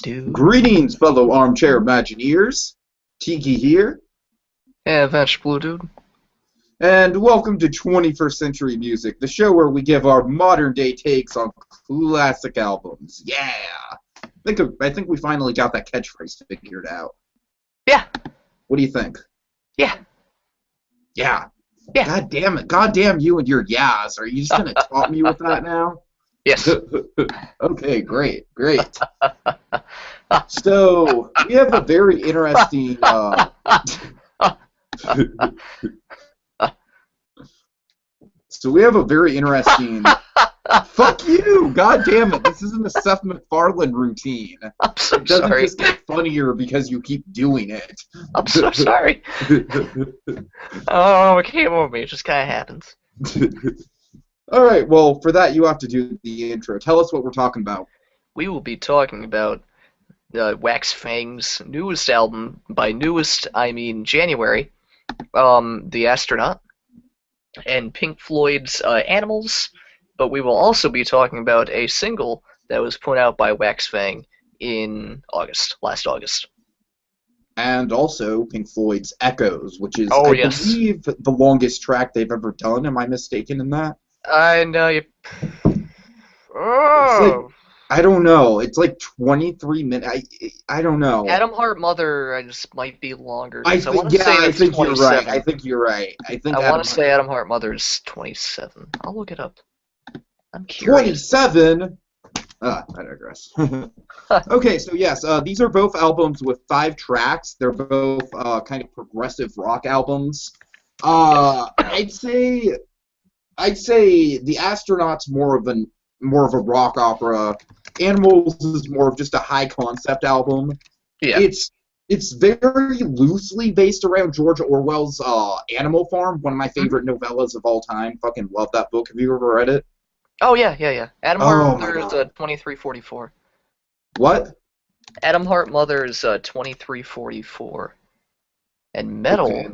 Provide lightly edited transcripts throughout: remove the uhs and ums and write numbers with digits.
Dude. Greetings, fellow armchair Imagineers. Tiki here, Yeah, AdvBlueDude. and welcome to 21st Century Music, the show where we give our modern-day takes on classic albums. Yeah! I think we finally got that catchphrase figured out. Yeah. What do you think? Yeah. Yeah. Yeah. God damn it. God damn you and your yeahs. Are you just going to taunt me with that now? Yes. Okay, great. So, we have a very interesting... So we have a very interesting... Fuck you! God damn it! This isn't a Seth MacFarlane routine. I'm so It doesn't sorry. just get funnier because you keep doing it. I'm so sorry. Oh, it came over me. It just kind of happens. Alright, well, for that you have to do the intro. Tell us what we're talking about. We will be talking about Wax Fang's newest album. By newest, I mean January. The Astronaut. And Pink Floyd's Animals. But we will also be talking about a single that was put out by Wax Fang in last August. And also Pink Floyd's Echoes, which is, Oh, I yes. believe, the longest track they've ever done. Am I mistaken in that? I know you. Oh. I don't know. It's like 23 minutes. I don't know. Adam Hart Mother just might be longer. I 'cause I think, want to say I it's think you're 27. right. I think you're right. I think I Adam want to say Adam Hart Mother is 27. I'll look it up. I'm curious. 27. I digress. Okay, so yes, these are both albums with 5 tracks. They're both kind of progressive rock albums. I'd say The Astronaut's more of a rock opera. Animals is more of just a high concept album. Yeah. It's very loosely based around George Orwell's Animal Farm, one of my favorite novellas of all time. Fucking love that book. Have you ever read it? Oh yeah. Adam Oh, Hart my Mother is God. 2344. What? Adam Hart Mother is 2344. And Metal. Okay.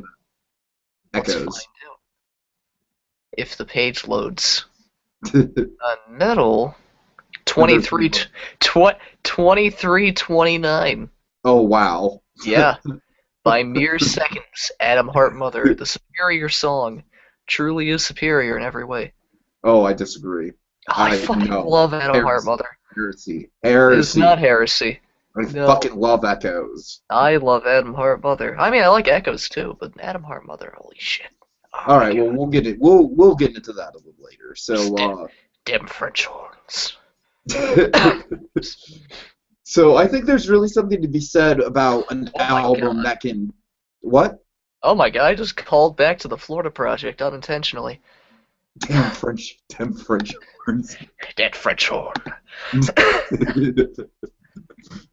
Let's find Echoes. out if the page loads. Metal. 2329. Oh, wow. Yeah. By mere seconds, Adam Hart Mother, the superior song, truly is superior in every way. Oh, I disagree. I fucking love Adam Hart Mother. Heresy. It's not heresy. I No. fucking love Echoes. I love Adam Hart Mother. I mean, I like Echoes too, but Adam Hart Mother, holy shit. Oh, All right, well, we'll get into that a little later. So, Damn French horns. So I think there's really something to be said about an album that can... What? Oh my god, I just called back to the Florida Project unintentionally. Damn French horns. That French horn.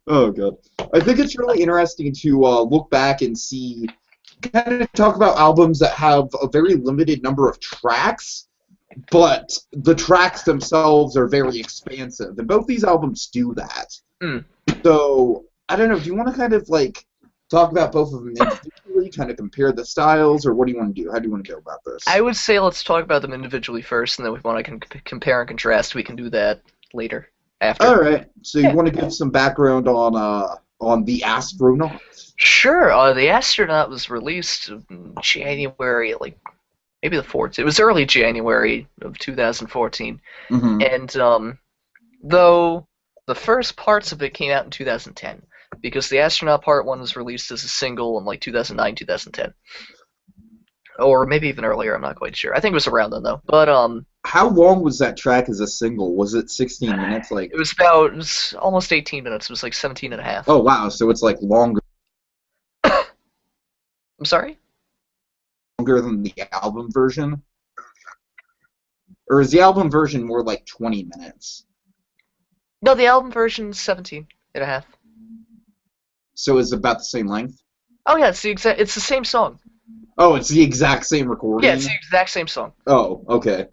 Oh god. I think it's really interesting to look back and see, kind of talk about albums that have a very limited number of tracks, but the tracks themselves are very expansive, and both these albums do that. So, I don't know, do you want to kind of, like, talk about both of them individually, kind of compare the styles, or what do you want to do? How do you want to go about this? I would say let's talk about them individually first, and then if we want to compare and contrast, we can do that later, after. Alright, so you want to give some background on The Astronaut? Sure, The Astronaut was released in January, like, maybe the 4th. It was early January of 2014. Mm-hmm. And, though the first parts of it came out in 2010, because the Astronaut Part 1 was released as a single in, like, 2009, 2010. Or maybe even earlier, I'm not quite sure. I think it was around then, though. But, how long was that track as a single? Was it 16 minutes? Like, it was almost 18 minutes. It was like 17 and a half. oh, wow, so it's, like, longer I'm sorry? than the album version? Or is the album version more like 20 minutes? No, the album version's 17 and a half. So it's about the same length? Oh yeah, it's the same song. Oh, it's the exact same recording? Yeah, it's the exact same song. Oh, okay.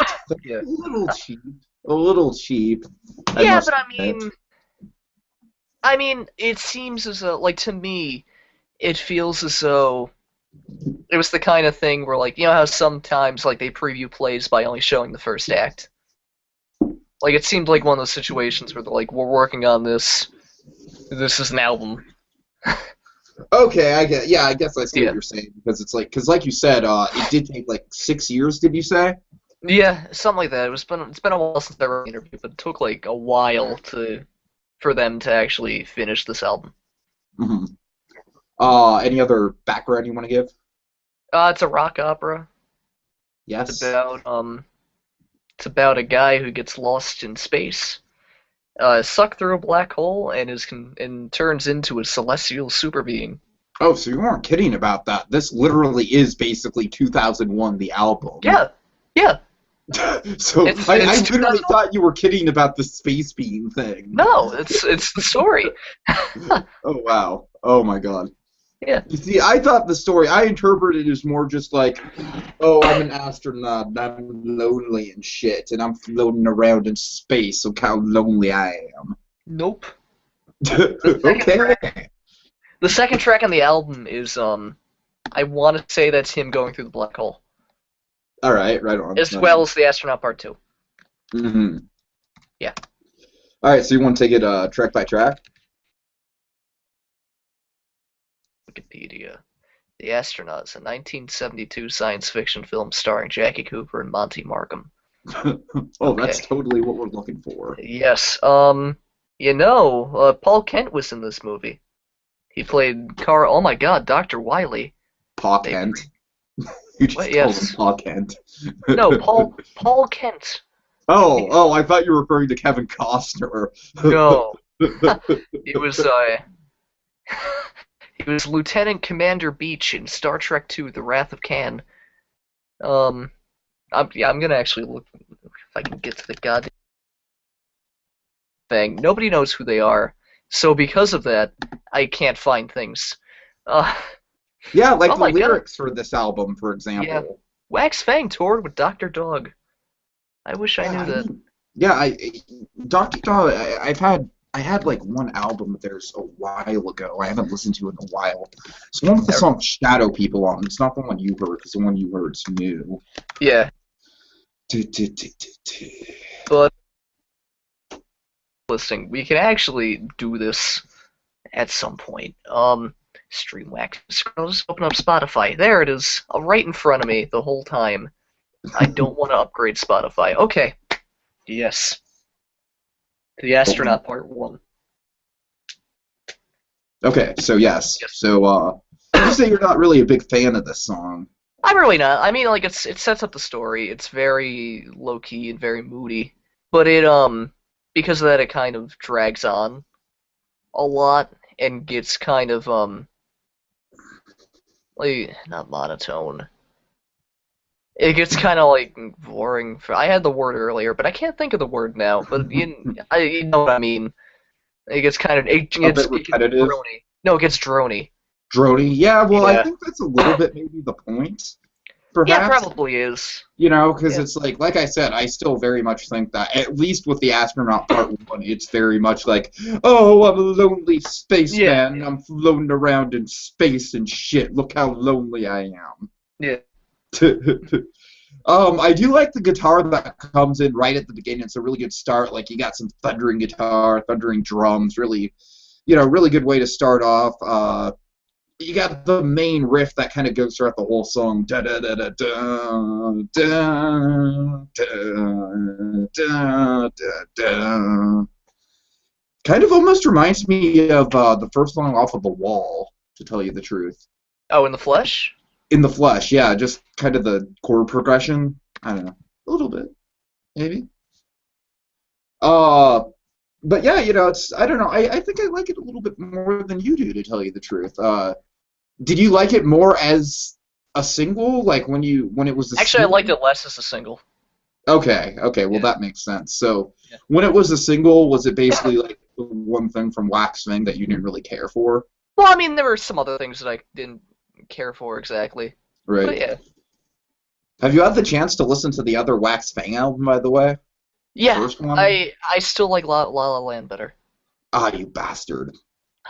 Yeah. A little cheap. A little cheap. Yeah, but I mean, it seems as though, like, to me, it feels as though it was the kind of thing where, like, you know how sometimes, like, they preview plays by only showing the first act? Like, it seemed like one of those situations where they're like, we're working on this, This is an album. Okay, I guess I see what Yeah. you're saying because it's like, because like you said, it did take like 6 years. Did you say? Yeah, something like that. It's been a while since I wrote an interview, but it took like a while for them to actually finish this album. Hmm. Any other background you want to give? It's a rock opera. It's Yes. about it's about a guy who gets lost in space, sucked through a black hole, and turns into a celestial super being. Oh, so you weren't kidding about that. This literally is basically 2001, the album. Yeah, yeah. So I It's literally 2001. thought you were kidding about the space beam thing. No, it's the story. Oh wow. Oh my god. Yeah. You see, I thought the story I interpreted as more just like, oh, I'm an astronaut and I'm lonely and shit, and I'm floating around in space. Look how lonely I am. Nope. The second Okay. track, the second track on the album is I want to say that's him going through the black hole, All right. Right on. as Nice. well as the astronaut part two. Hmm. Yeah. All right. So you want to take it track by track? Wikipedia. The Astronaut is a 1972 science fiction film starring Jackie Cooper and Monty Markham. Oh, that's Okay. totally what we're looking for. Yes. Paul Kent was in this movie. He played Carl. Oh my God, Dr. Wiley. Pa They, Kent. You what? just called him Yes. Pa Kent. No, Paul Kent. Oh, I thought you were referring to Kevin Costner. No. He was he was Lieutenant Commander Beach in Star Trek II: The Wrath of Khan. Um, I'm gonna actually look if I can get to the goddamn thing. Nobody knows who they are, so because of that, I can't find things. Uh, Yeah, like oh the my God. lyrics for this album, for Yeah, example. Wax Fang toured with Dr. Dog. I wish I Yeah, knew I that. mean, yeah, Dr. Dog, I had like one album of theirs a while ago. I haven't listened to it in a while. It's one with the song Shadow People on. It's not the one you heard, because the one you heard's new. Yeah, Du- du- du- du- du. but listening, we can actually do this at some point. Stream Wax. I'll just open up Spotify. There it is, right in front of me the whole time. I don't want to upgrade Spotify. Okay. Yes. The Astronaut Part 1. Okay, so yes. Yes. So, you say you're not really a big fan of this song. I'm really not. I mean, like, it sets up the story. It's very low-key and very moody. But because of that, it kind of drags on a lot and gets kind of, like, not monotone. It gets kind of like boring. I had the word earlier, but I can't think of the word now. But you know what I mean. It gets kind of A bit it gets repetitive. drony. No, it gets drony. Drony. Yeah, well, I Yeah, think that's a little bit maybe the point, yeah, perhaps. probably is. Because Yeah, it's like I said, I still very much think that, at least with the Astronaut Part 1, it's very much like, oh, I'm a lonely yeah, spaceman, I'm floating around in space and shit, look how lonely I am. yeah. I do like the guitar that comes in right at the beginning. It's a really good start. Like, you got some thundering guitar, thundering drums, really, really good way to start off. You got the main riff that kind of goes throughout the whole song. Da da da da da da da da da da. Kind of almost reminds me of the first song off of The Wall, to tell you the truth. Oh, in the flesh? In the Flesh, yeah, just kind of the chord progression. I don't know, a little bit, maybe. Uh, but yeah, it's I don't know. I think I like it a little bit more than you do, to tell you the truth. Did you like it more as a single, like when it was a Actually, I liked single? it less as a single. Okay, well Yeah, that makes sense. So yeah. when it was a single, was it basically like the one thing from Wax Fang that you didn't really care for? Well, I mean, there were some other things that I didn't care for exactly, Right. but yeah, Have you had the chance to listen to the other Wax Fang album, by the way? The yeah. first one? I still like La La Land better. Ah, you bastard.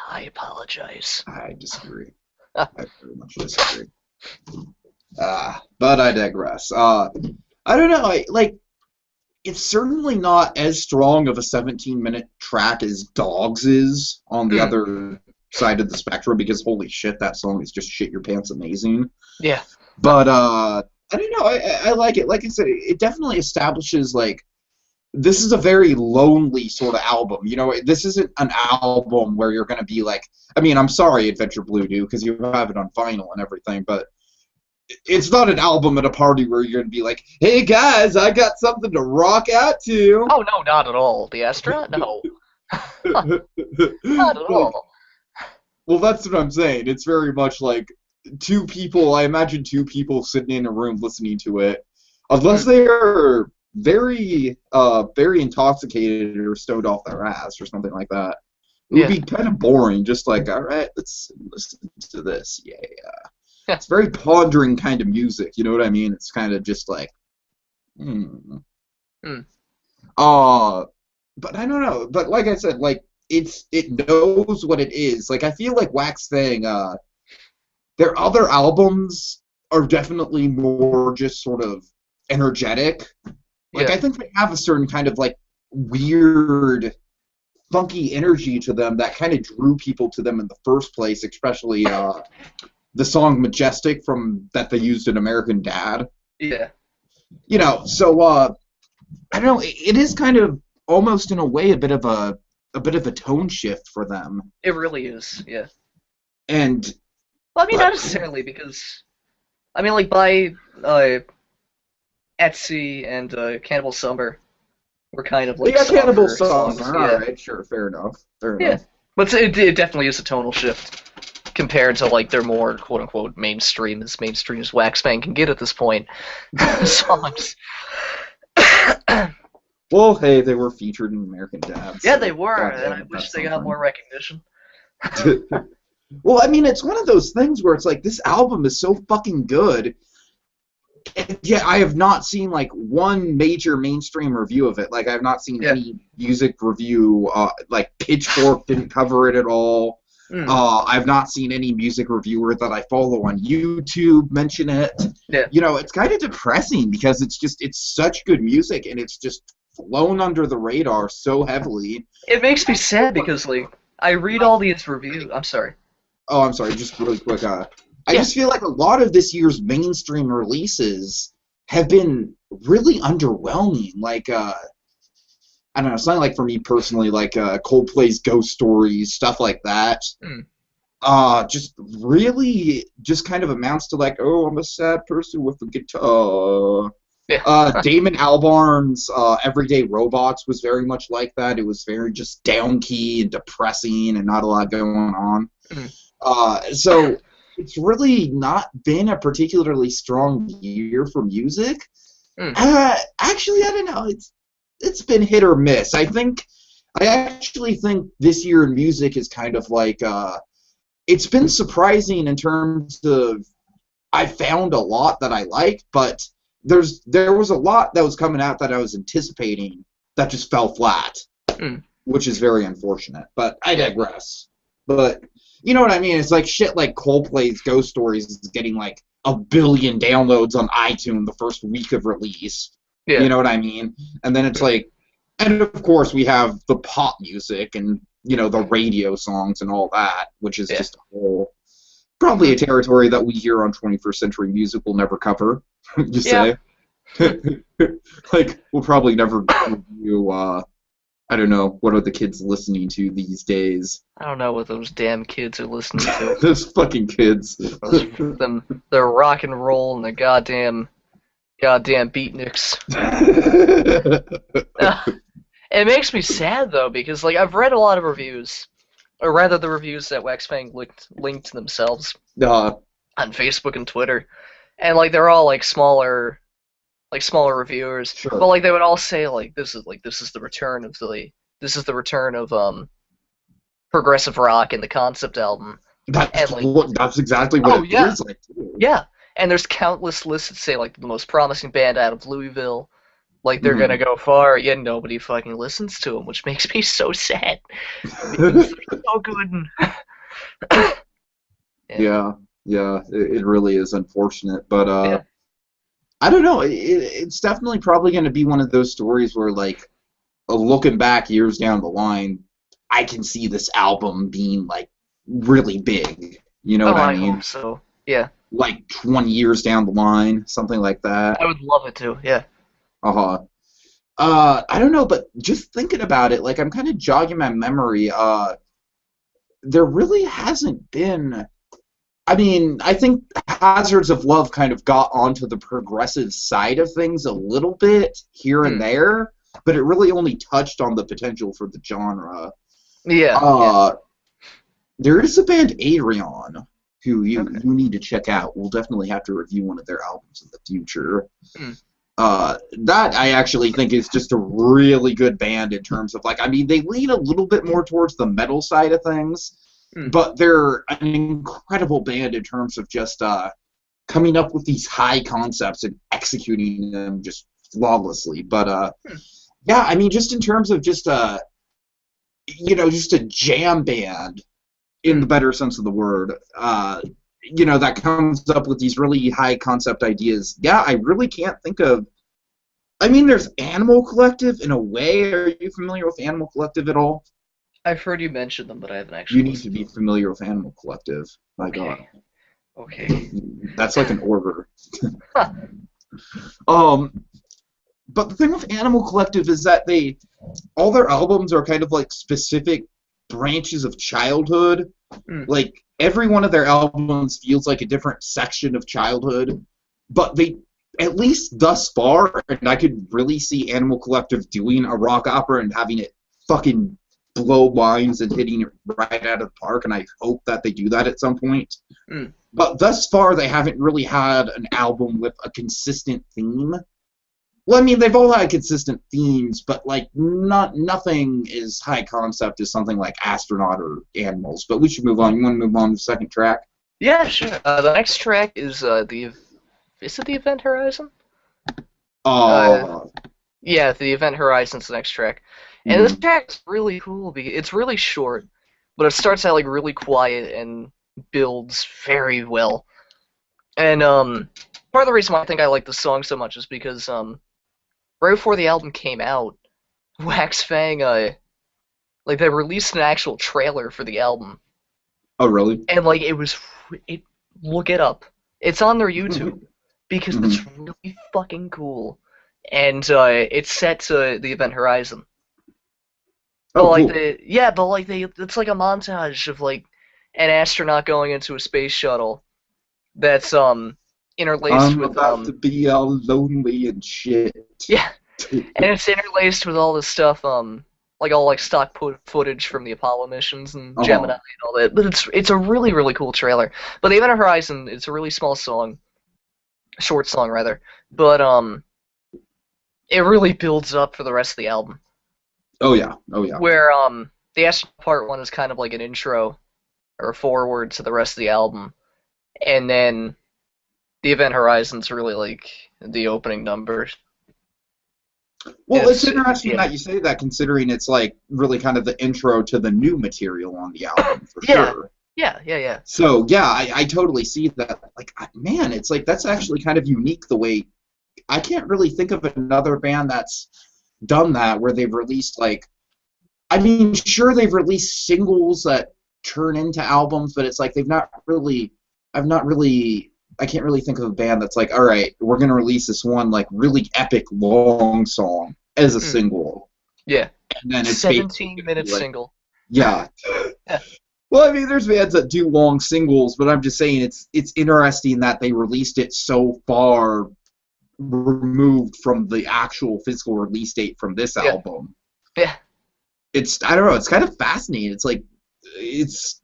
I apologize. I disagree. I very much disagree. But I digress. I don't know. it's certainly not as strong of a 17-minute track as Dogs is on the Mm, other side of the spectrum, because holy shit, that song is just shit your pants amazing. yeah. But I don't know, I like it. Like I said, it definitely establishes like this is a very lonely sort of album. You know, this isn't an album where you're going to be like, I mean, I'm sorry, Adventure Blue Dude, because you have it on vinyl and everything, but it's not an album at a party where you're going to be like, hey guys, I got something to rock out to. Oh no, not at all. The Astronaut? No, not at Like, all. well, that's what I'm saying. It's very much like two people, I imagine two people sitting in a room listening to it, unless Mm, they are very intoxicated or stoned off their ass or something like that. It would yeah. be kind of boring, just like, all right, let's listen to this. Yeah. It's very pondering kind of music, you know what I mean? It's kind of just like, hmm. Mm, Uh, but I don't know. But like I said, like it knows what it is. Like I feel like Wax Thing, their other albums are definitely more just sort of energetic. Like yeah. I think they have a certain kind of like weird, funky energy to them that kind of drew people to them in the first place, especially the song Majestic from that they used in American Dad. Yeah. You know, so I don't know, it is kind of almost in a way a bit of a tone shift for them. It really is. Yeah. And Well, I mean, not but necessarily because I mean, like by Etsy and Cannibal Summer were kind of like yeah, Cannibal softer songs. songs. All Yeah. right, sure, fair enough. Fair Yeah. enough. But it definitely is a tonal shift compared to like their more quote unquote mainstream as Wax Fang can get at this point songs. Well, hey, they were featured in American Dad, Yeah, so they were, God and damn I it, wish that's they got something. more recognition. Well, I mean, it's one of those things where it's like this album is so fucking good. And yet I have not seen like one major mainstream review of it. Like I have not seen Yeah. any music review. Like Pitchfork didn't cover it at all. Mm. I've not seen any music reviewer that I follow on YouTube mention it. Yeah. You know, it's kind of depressing because it's such good music and it's just flown under the radar so heavily. It makes me sad because like I read all these reviews. I'm sorry. Oh, I'm sorry, just really quick. I Yeah. just feel like a lot of this year's mainstream releases have been really underwhelming. Like, I don't know, something like for me personally, like Coldplay's Ghost Stories, stuff like that. Mm. Just really just kind of amounts to like, oh, I'm a sad person with a guitar. Yeah. Damon Albarn's Everyday Robots was very much like that. It was very just down key and depressing and not a lot going on. Mm. So it's really not been a particularly strong year for music. Mm. Actually, I don't know. It's been hit or miss. I actually think this year in music is kind of like it's been surprising in terms of I found a lot that I liked, but there was a lot that was coming out that I was anticipating that just fell flat, Mm. which is very unfortunate. But I Yeah. digress. But you know what I mean? It's like shit like Coldplay's Ghost Stories is getting like 1 billion downloads on iTunes the first week of release. Yeah. You know what I mean? And then it's like, and of course we have the pop music and, you know, the radio songs and all that, which is Yeah. just a whole, probably a territory that we here on 21st Century Music will never cover, you Yeah. say? Like, we'll probably never review, I don't know, what are the kids listening to these days? I don't know what those damn kids are listening to. Those fucking kids. Their rock and roll and the goddamn beatniks. It makes me sad though because like I've read a lot of reviews, or rather the reviews that Wax Fang linked themselves uh, on Facebook and Twitter, and like they're all like smaller reviewers, Sure. but like they would all say like this is the return of progressive rock in the concept album. that's, And like that's exactly what oh it yeah, feels like, too. yeah, and there's countless lists that say like the most promising band out of Louisville. Like they're gonna go far, yet nobody fucking listens to them, which makes me so sad. Because they're so good. Yeah, it really is unfortunate, but Yeah. I don't know. It's definitely probably going to be one of those stories where, like, looking back years down the line, I can see this album being like really big. You know Oh, what I I hope mean? so. Yeah, Like 20 years down the line, something like that. I would love it to. Yeah. Uh-huh. I don't know, but just thinking about it, like I'm kind of jogging my memory. There really hasn't been. I mean, I think Hazards of Love kind of got onto the progressive side of things a little bit here and Hmm. there, but it really only touched on the potential for the genre. Yeah. Yeah. Uh, there is a band Adrian who Okay. you need to check out. We'll definitely have to review one of their albums in the future. Hmm. That I actually think is just a really good band in terms of like, I mean, they lean a little bit more towards the metal side of things, Hmm. but they're an incredible band in terms of just coming up with these high concepts and executing them just flawlessly. But Hmm. yeah, I mean, just in terms of just just a jam band in Hmm. the better sense of the word, that comes up with these really high concept ideas. Yeah, I really can't think of. I mean, there's Animal Collective in a way. Are you familiar with Animal Collective at all? I've heard you mention them, but I haven't You actually need to listened to be them. familiar with Animal Collective. My God, Okay. Okay. that's like an order. Huh. Um, but the thing with Animal Collective is that all their albums are kind of like specific branches of childhood. Hmm. Like every one of their albums feels like a different section of childhood, but they, at least thus far, and I could really see Animal Collective doing a rock opera and having it fucking blow minds and hitting it right out of the park, and I hope that they do that at some point. Hmm. But thus far, they haven't really had an album with a consistent theme. Well, I mean, they've all had consistent themes, but like nothing is high concept as something like Astronaut or Animals. But we should move on. You want to move on to the second track? Yeah, sure. The next track is is it the Event Horizon? Uh, Uh, yeah, the Event Horizon's the next track, and this mhm. track is really cool because it's really short, but it starts out like really quiet and builds very well. And part of the reason why I think I like the song so much is because right before the album came out, Wax Fang like they released an actual trailer for the album, Oh, really? and like it look it up. It's on their YouTube because it's Mhm. really fucking cool, and it's set to the Event Horizon. But Oh, like cool. it's like a montage of like an astronaut going into a space shuttle that's interlaced I'm with about to be all lonely and shit. yeah, and it's interlaced with all this stuff like all like stock footage from the Apollo missions and Gemini Uh-huh. and all that. But it's a really cool trailer. But the Event Horizon, it's a really small song, short song rather. But it really builds up for the rest of the album. Oh, yeah. Oh, yeah. Where the Astronaut Part One is kind of like an intro or a forward to the rest of the album, and then the Event Horizon's really like the opening numbers. And Well, it's interesting yeah, that you say that considering it's like really kind of the intro to the new material on the album, for yeah, sure. yeah. So, yeah, I totally see that. Like, man, it's like that's actually kind of unique the way I can't really think of another band that's done that where they've released like I mean, sure they've released singles that turn into albums, but it's like I've not really I can't really think of a band that's like, all right, we're gonna release this one like really epic long song as a Mm, single. yeah. And then it's basically 17 gonna be minute like, single. yeah. Yeah. Well, I mean, there's bands that do long singles, but I'm just saying it's interesting that they released it so far removed from the actual physical release date from this Yeah. album. Yeah. It's I don't know, it's kind of fascinating. It's like it's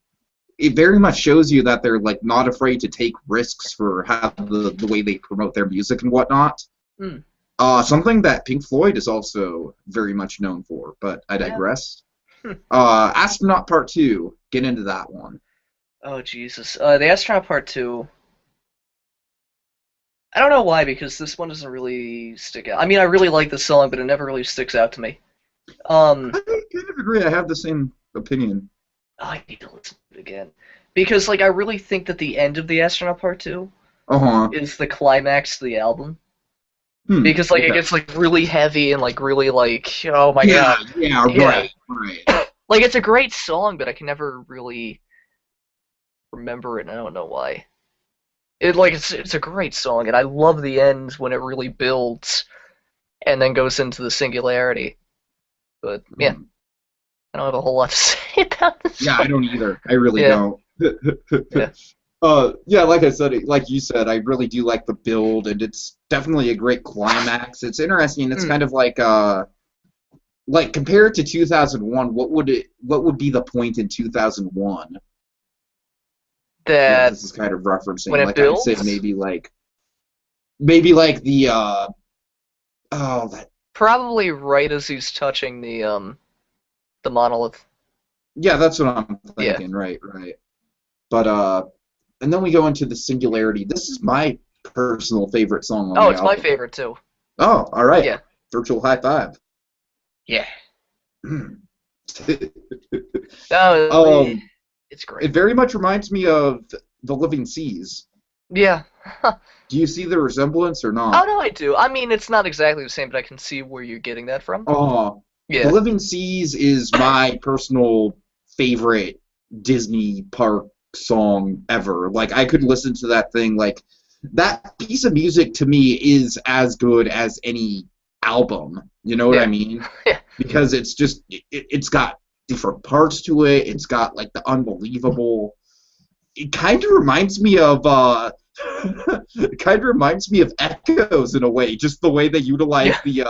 it very much shows you that they're like not afraid to take risks for how the way they promote their music and whatnot. Mm, Something that Pink Floyd is also very much known for, but I yeah. digress. Hmm. Astronaut Part 2, get into that one. Oh Jesus. The Astronaut Part Two. I don't know why because this one doesn't really stick out. I mean, I really like the song, but it never really sticks out to me. I kind of agree. I have the same opinion. I need to listen to it again because like I really think that the end of the Astronaut Part Two Uh huh. is the climax to the album. because like it Okay. gets like really heavy and like really like oh my Yeah, god. yeah, Yeah. right, right. Like it's a great song, but I can never really remember it and I don't know why. It's a great song and I love the end when it really builds and then goes into the singularity. But yeah, Hmm. I don't have a whole lot to say about this Yeah, I song. don't either. I really Yeah, don't. yeah. Yeah, like I said, like you said, I really do like the build, and it's definitely a great climax. It's interesting. It's Mm. kind of like compared to 2001, what would be the point in 2001 that That this is kind of when referencing? it Like I'd say builds, maybe like the oh that probably right as he's touching the monolith. yeah, that's what I'm Yeah. thinking. Right, right. But and then we go into the singularity. This is my personal favorite song on Oh, the it's my album. favorite too. Oh, all right. Yeah. Virtual high five. Yeah. No, um, it's great. it very much reminds me of The Living Seas. Yeah. Do you see the resemblance or Oh not? no, I do. I mean, it's not exactly the same, but I can see where you're getting that from. The Yeah. Living Seas is my personal favorite Disney park song ever. Like I could listen to that thing like that piece of music to me is as good as any album. You know what I Yeah. mean? Yeah. Because it's just it's got different parts to it. It's got like the unbelievable. It kind of reminds me of it kind of reminds me of Echoes in a way, just the way they utilize Yeah. the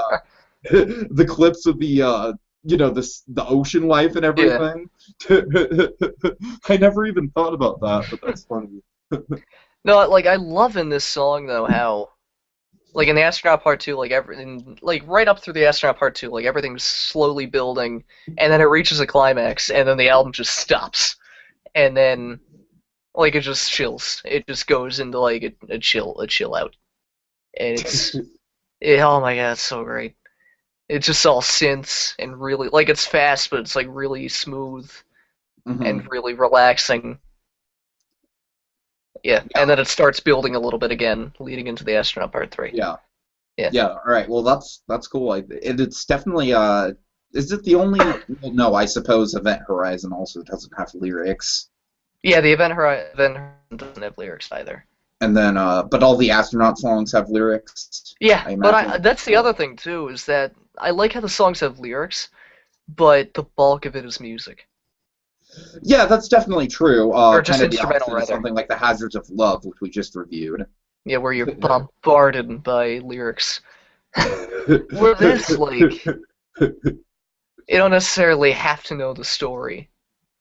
the clips of the the ocean life and Yeah. everything. I never even thought about that, but that's funny. No, like I love in this song though how like in the Astronaut Part 2, like everything like right up through the Astronaut Part 2, like everything's slowly building and then it reaches a climax and then the album just stops. And then like it just chills. It just goes into like a chill out. And oh my god, it's so great. It's just all synths and really like it's fast, but it's like really smooth and Hmm. really relaxing. Yeah, and Yeah, then it starts building a little bit again, leading into the Astronaut Part 3. yeah, Yeah. yeah. All right. Well, that's cool. It's definitely Is it the only? Well, no, I suppose Event Horizon also doesn't have lyrics. Yeah, the Event Horizon doesn't have lyrics either. And then, but all the astronaut songs have lyrics, Yeah, I but imagine. that's the Yeah, other thing too, is that I like how the songs have lyrics, but the bulk of it is music. yeah, that's definitely true. Or Kind just of the instrumental opposite of rather. something like The Hazards of Love, which we just reviewed. Yeah, where you're bombarded by lyrics. With this, like, you don't necessarily have to know the story.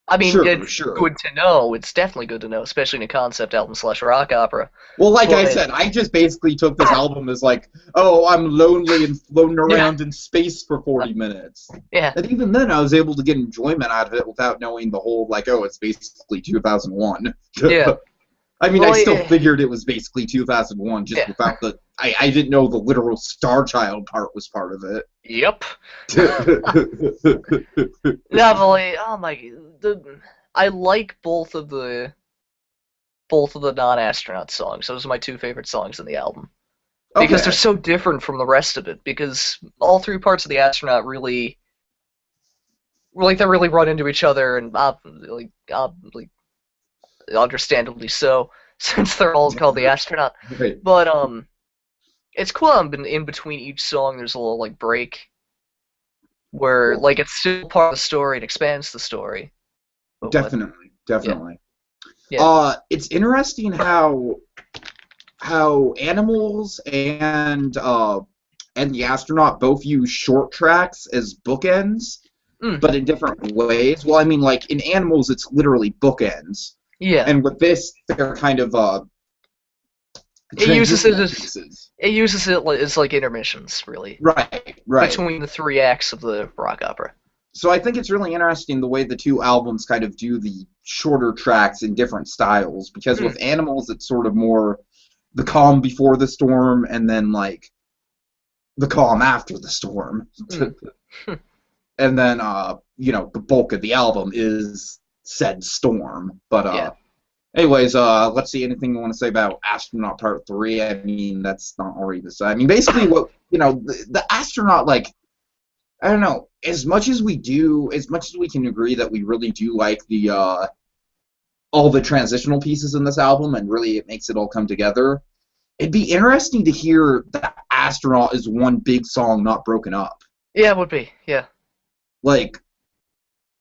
I mean, Sure, it's sure. good to know. It's definitely good to know, especially in a concept album slash rock opera. Well, like I But said, I just basically took this album as like, oh, I'm lonely and floating yeah, around in space for 40 minutes. yeah, And even then, I was able to get enjoyment out of it without knowing the whole, like, oh, it's basically 2001. yeah. I mean, I Well, still yeah, figured it was basically 2001, just yeah. without I didn't know the literal Star Child part was part of Yep. it. No, but like, oh my, I like both of the non-astronaut songs. Those are my two favorite songs in the album because they're Okay. so different from the rest of it. Because all three parts of the astronaut really, like, they really run into each other, and like, understandably so, since they're all called the astronaut. Right. But it's cool. In between each song, there's a little like break where Cool. like it's still part of the story. It expands the story. But what? Definitely. Yeah, Definitely. yeah. It's interesting how animals and the astronaut both use short tracks as bookends, Mm, but in different ways. Well, I mean, like in animals, it's literally bookends, yeah. and with this, they're kind of It uses it transitional as pieces. as like intermissions, really, Right, right. between the three acts of the rock opera. So I think it's really interesting the way the two albums kind of do the shorter tracks in different styles, because Mm, with animals, it's sort of more the calm before the storm, and then like the calm after the storm. mm, And then the bulk of the album is said storm. But yeah. Anyways, let's see. Anything you want to say about Astronaut Part 3? I mean, that's not already decided. I mean, basically, what the astronaut, like, I don't know. As much as we do, as much as we can agree that we really do like the all the transitional pieces in this album, and really it makes it all come together. It'd be interesting to hear that Astronaut is one big song, not broken up. Yeah, it would be. Yeah. Like,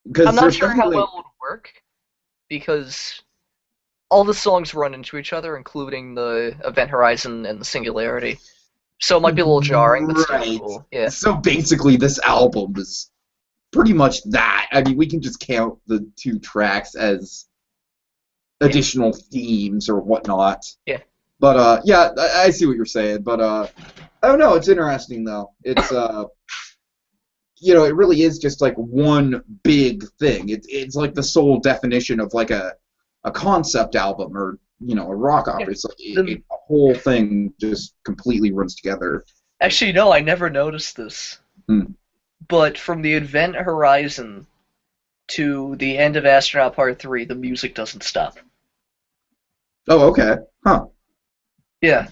I'm because not there's sure how definitely well it would work because all the songs run into each other, including the Event Horizon and the Singularity. So it might be a little jarring, but still right. cool. Yeah. So basically, this album is pretty much that. I mean, we can just count the 2 tracks as additional themes or whatnot. Yeah. But yeah, I see what you're saying. But I don't know. It's interesting though. It's it really is just like one big thing. It's like the sole definition of like a concept album or a rock opera. It's like a whole thing just completely runs together. Actually, no, I never noticed this. But from the Event Horizon to the end of Astronaut Part 3, the music doesn't stop. Oh, okay. Huh. Yeah.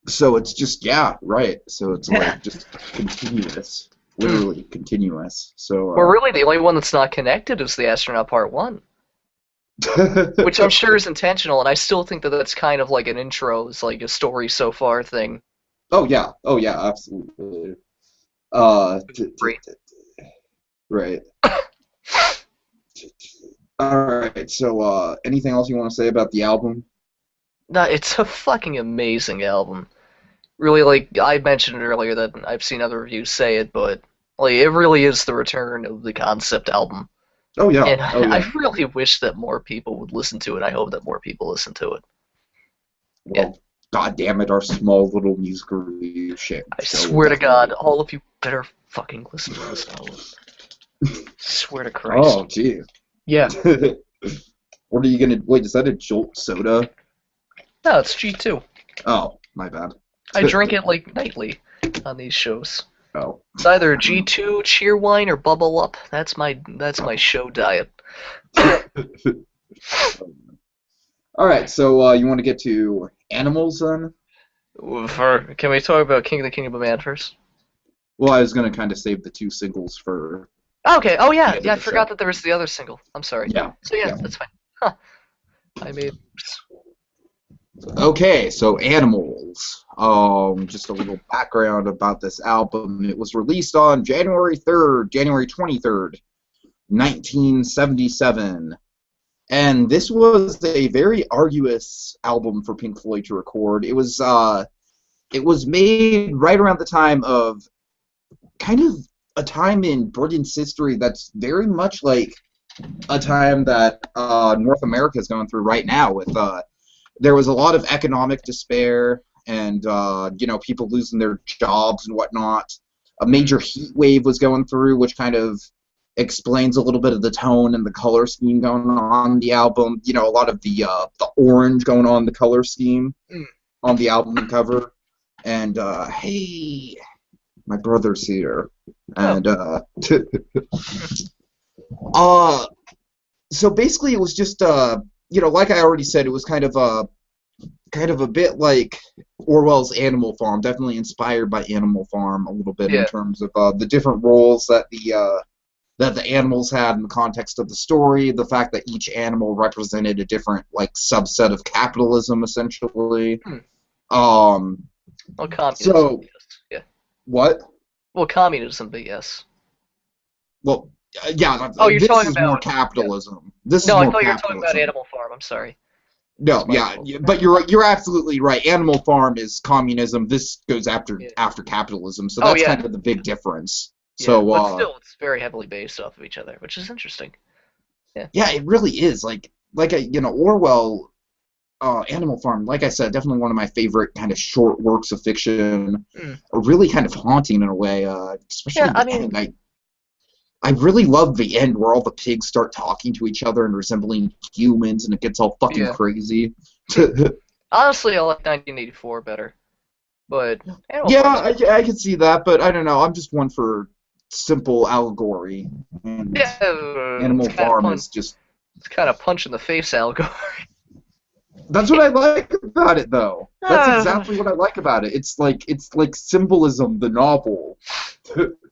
So it's just, right. So it's like just continuous. Literally continuous. So Well, really, the only one that's not connected is the Astronaut Part 1. Which I'm sure is intentional, and I still think that that's kind of like an intro, it's like a story so far thing. Oh yeah, absolutely. Right. Alright, so anything else you want to say about the album? No, it's a fucking amazing album. Really, like, I mentioned earlier that I've seen other reviews say it, but like, it really is the return of the concept album. Oh yeah. And Oh yeah. I really wish that more people would listen to it. I hope that more people listen to it. Well, God damn it, our small little music review shit. I swear to God, all of you better fucking listen to this album. Swear to Christ. Oh, gee. Yeah. What are you gonna wait? Is that a Jolt Soda? No, it's G2. Oh, my bad. I drink it like nightly on these shows. Oh. It's either G2, Cheerwine, or Bubble Up. That's my show diet. All right, so you want to get to Animals then? Can we talk about King of the Kingdom of Man first? Well, I was gonna kind of save the 2 singles for. Okay. Oh yeah. I forgot that there was the other single. I'm sorry. Yeah. So yeah. That's fine. Huh. I made. Okay, so Animals. Just a little background about this album. It was released on January 23rd, 1977. And this was a very arduous album for Pink Floyd to record. It was made right around the time of kind of a time in Britain's history that's very much like a time that North America is going through right now with there was a lot of economic despair and people losing their jobs and whatnot. A major heat wave was going through, which kind of explains a little bit of the tone and the color scheme going on in the album. A lot of the orange going on in the color scheme on the album cover. And hey, my brother's here. And so basically it was just like I already said, it was kind of a bit like Orwell's Animal Farm, definitely inspired by Animal Farm a little bit in terms of the different roles that the animals had in the context of the story, the fact that each animal represented a different subset of capitalism essentially. Well, communism. So yes. Yeah. What? Well, communism, but yes. Well, yeah. Oh, you're this talking is about more capitalism. Yeah. This no, is I more thought you were capitalism. talking about Animal Farm. I'm sorry. No, yeah, but you're absolutely right. Animal Farm is communism. This goes after capitalism, so that's kind of the big difference. Yeah, so, but still, it's very heavily based off of each other, which is interesting. Yeah. Yeah, it really is. Orwell, Animal Farm. Like I said, definitely one of my favorite kind of short works of fiction. Really kind of haunting in a way. Especially the end. I really love the end where all the pigs start talking to each other and resembling humans, and it gets all fucking crazy. Honestly, I like 1984 better. But I can see that, but I don't know. I'm just one for simple allegory. And Animal Farm is just... It's kind of punch in the face allegory. That's what I like about it, though. That's Uh, exactly what I like about it. It's like symbolism, the novel.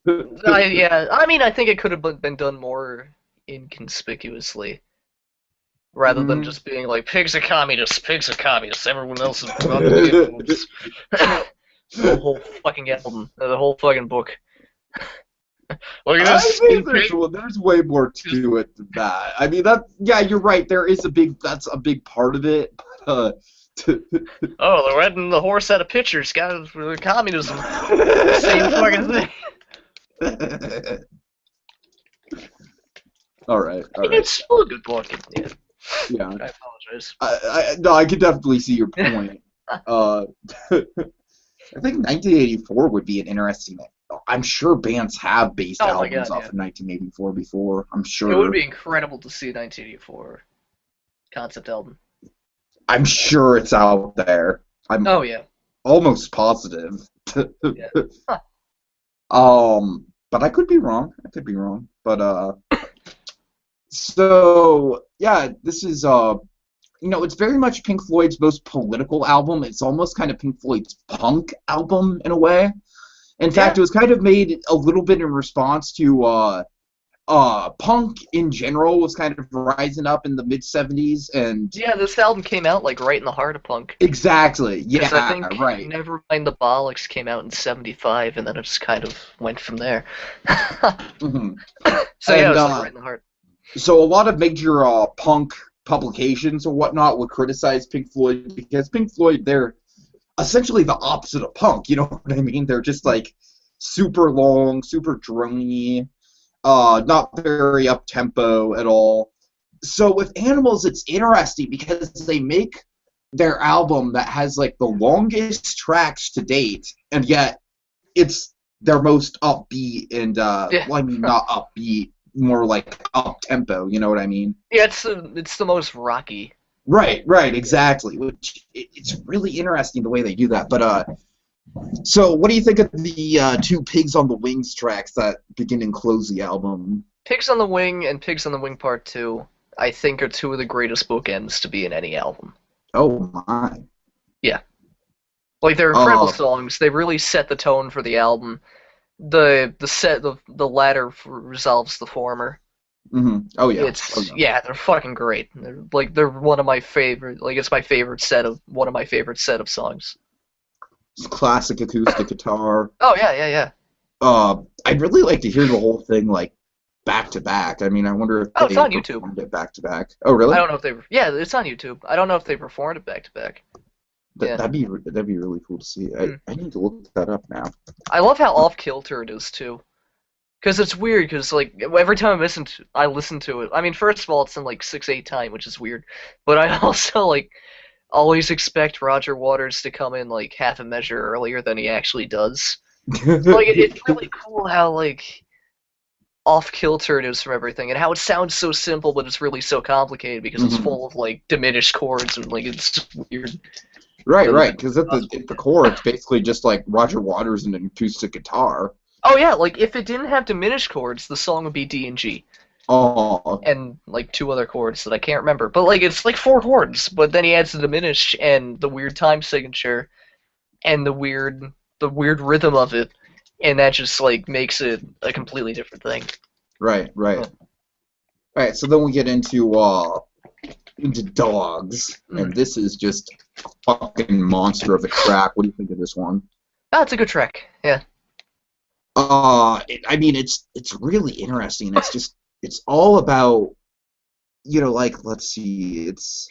yeah, I mean, I think it could have been done more inconspicuously, rather than Mhm. just being like, pigs are communists, everyone else is under the influence. The whole fucking album, the whole fucking book. Look at I this think stupid there's pig. there's way more Just, to it than that. I mean that yeah, you're right. That's a big part of it. But, oh, the red and the horse had a picture. It's got communism. Same fucking thing. all right, all right. It's still a good book. Yeah, Yeah. I apologize. No, I could definitely see your point. Uh, I think 1984 would be an interesting. I'm sure bands have based Oh my albums god, off yeah. of 1984 before. I'm It would sure. be incredible to see a 1984 concept album. I'm sure it's out there. I'm Oh yeah, almost positive. yeah. Huh. But I could be wrong. I could be wrong. But so yeah, this is it's very much Pink Floyd's most political album. It's almost kind of Pink Floyd's punk album in a way. In fact, Yeah, it was kind of made a little bit in response to punk in general was kind of rising up in the mid '70s, and yeah. This album came out like right in the heart of punk. exactly, Because I yeah, think right. Nevermind the Bollocks came out in '75, and then it just kind of went from there. hmm So yeah, it And was like right in the heart. so a lot of major punk publications or whatnot would criticize Pink Floyd because Pink Floyd, they're essentially the opposite of punk. You know what I mean? They're just like super long, super drony, not very up tempo at all. So with Animals, it's interesting because they make their album that has like the longest tracks to date, and yet it's their most upbeat and Yeah, well, I mean not upbeat, more like up tempo. You know what I mean? yeah. It's the most rocky. Right, right, Yeah. exactly. Which it's really interesting the way they do that. But so what do you think of the two Pigs on the Wings tracks that begin and close the album? Pigs on the Wing and Pigs on the Wing Part Two, I think, are two of the greatest bookends to be in any album. Oh my. Yeah, like they're incredible Uh, songs. They really set the tone for the album. The latter resolves the former. Oh yeah. Oh It's yeah. yeah, they're fucking great. They're one of my favorite. Like it's my favorite set of one of my favorite set of songs. Classic acoustic guitar. Oh yeah, yeah, yeah. I'd really like to hear the whole thing like back to back. I mean, I wonder if Oh, it's they on YouTube. performed it back to back. Oh I really? don't know if they. Yeah, it's on YouTube. I don't know if they performed it back to back. That Yeah. that'd be really cool to see. Hmm. I need to look that up now. I love how off kilter it is too. Cause it's weird. Cause like every time I listen to it. I mean, first of all, it's in like 6/8 time, which is weird. But I also like always expect Roger Waters to come in like half a measure earlier than he actually does. Like it's really cool how like off kilter it is from everything, and how it sounds so simple, but it's really so complicated because it's Mhm. full of like diminished chords and like it's just weird. Right, The, right. Because at the core, it's basically just like Roger Waters and an acoustic guitar. oh yeah, like if it didn't have diminished chords, the song would be D and G, Oh, and like two other chords that I can't remember. But like it's like four chords, but then he adds the diminished and the weird time signature and the weird rhythm of it, and that just like makes it a completely different thing. right, right. All right. So then we get into Dogs, and Mm. this is just a fucking monster of a track. What do you think of this one? That's a good track. Yeah. I mean, it's really interesting. It's all about like let's see, it's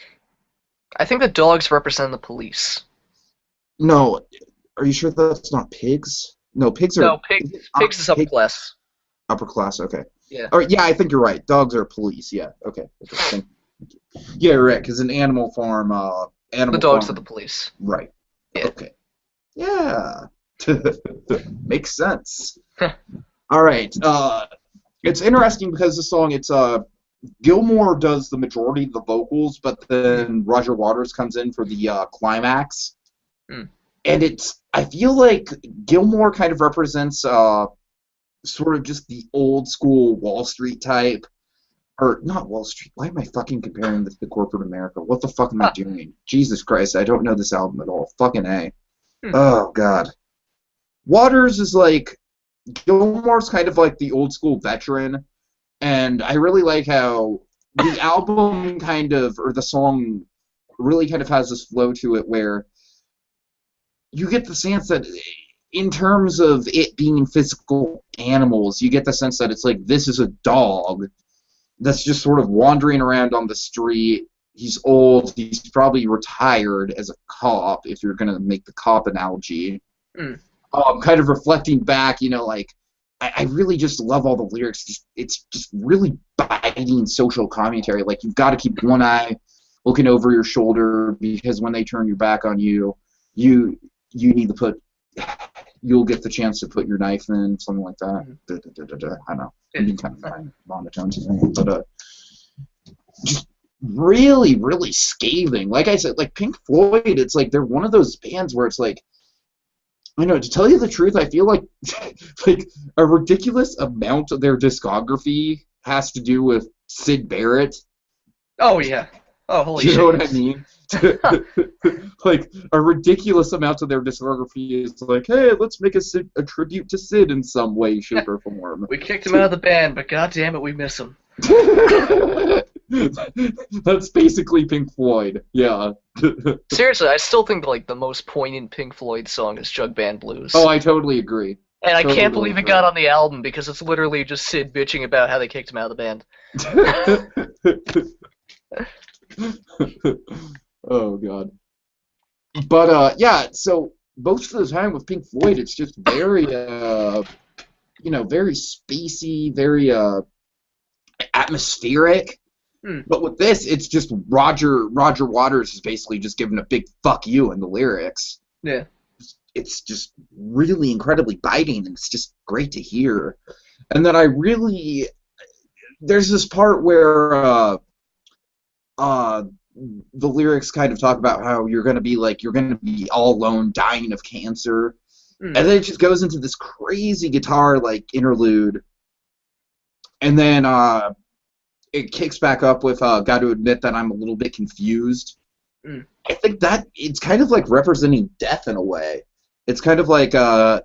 I think the dogs represent the police. no. Are you sure that's not pigs? No, pigs are No, pigs. is it Pigs is upper pig class. upper class. Okay. Yeah. All right. Yeah, I think you're right. Dogs are police. Yeah. Okay. Thank you. Yeah, right. Because an The animal dogs are the farm. police. Right. Yeah. Okay. Yeah. Makes sense. All right. It's interesting because the song it's Gilmore does the majority of the vocals, but Mm, then Roger Waters comes in for the climax, mm. and I feel like Gilmore kind of represents sort of just the old school Wall Street type. or not Wall Street. Why am I fucking comparing this to corporate America? What the fuck am I doing? Jesus Christ, I don't know this album at all. Fucking A. Hmm. Oh, God. Waters is like, Gilmore's kind of like the old school veteran, and I really like how the album kind of, or the song really kind of has this flow to it where you get the sense that in terms of it being physical animals, you get the sense that it's like, this is a dog that's just sort of wandering around on the street. He's old. He's probably retired as a cop, if you're going to make the cop analogy. Hmm. Kind of reflecting back, like, I really just love all the lyrics. It's just really biting social commentary. Like, you've got to keep one eye looking over your shoulder because when they turn your back on you, you need to you'll get the chance to put your knife in, something like that. I know. I'm being kind of monotone today, but just really, really scathing. Like I said, like Pink Floyd, it's like they're one of those bands where it's like, I know, to tell you the truth, I feel like like a ridiculous amount of their discography has to do with Syd Barrett. Oh yeah. Oh holy shit. You know what I mean? Like a ridiculous amount of their discography is like, hey, let's make a tribute to Sid in some way, shape, or form. We kicked him out of the band, but god damn it, we miss him. That's basically Pink Floyd. Yeah. Seriously, I still think like the most poignant Pink Floyd song is Jug Band Blues. Oh, I totally agree. And I Totally can't believe it agree. got on the album because it's literally just Sid bitching about how they kicked him out of the band. Oh god. But yeah, so most of the time with Pink Floyd it's just very very spacey, very atmospheric. Hmm. But with this it's just Roger Waters is basically just giving a big fuck you in the lyrics. Yeah. It's just really incredibly biting and it's just great to hear. And then there's this part where the lyrics kind of talk about how you're gonna be all alone, dying of cancer, and then it just goes into this crazy guitar like interlude, and then it kicks back up with "Got to admit that I'm a little bit confused." I think that it's kind of like representing death in a way. It's kind of like a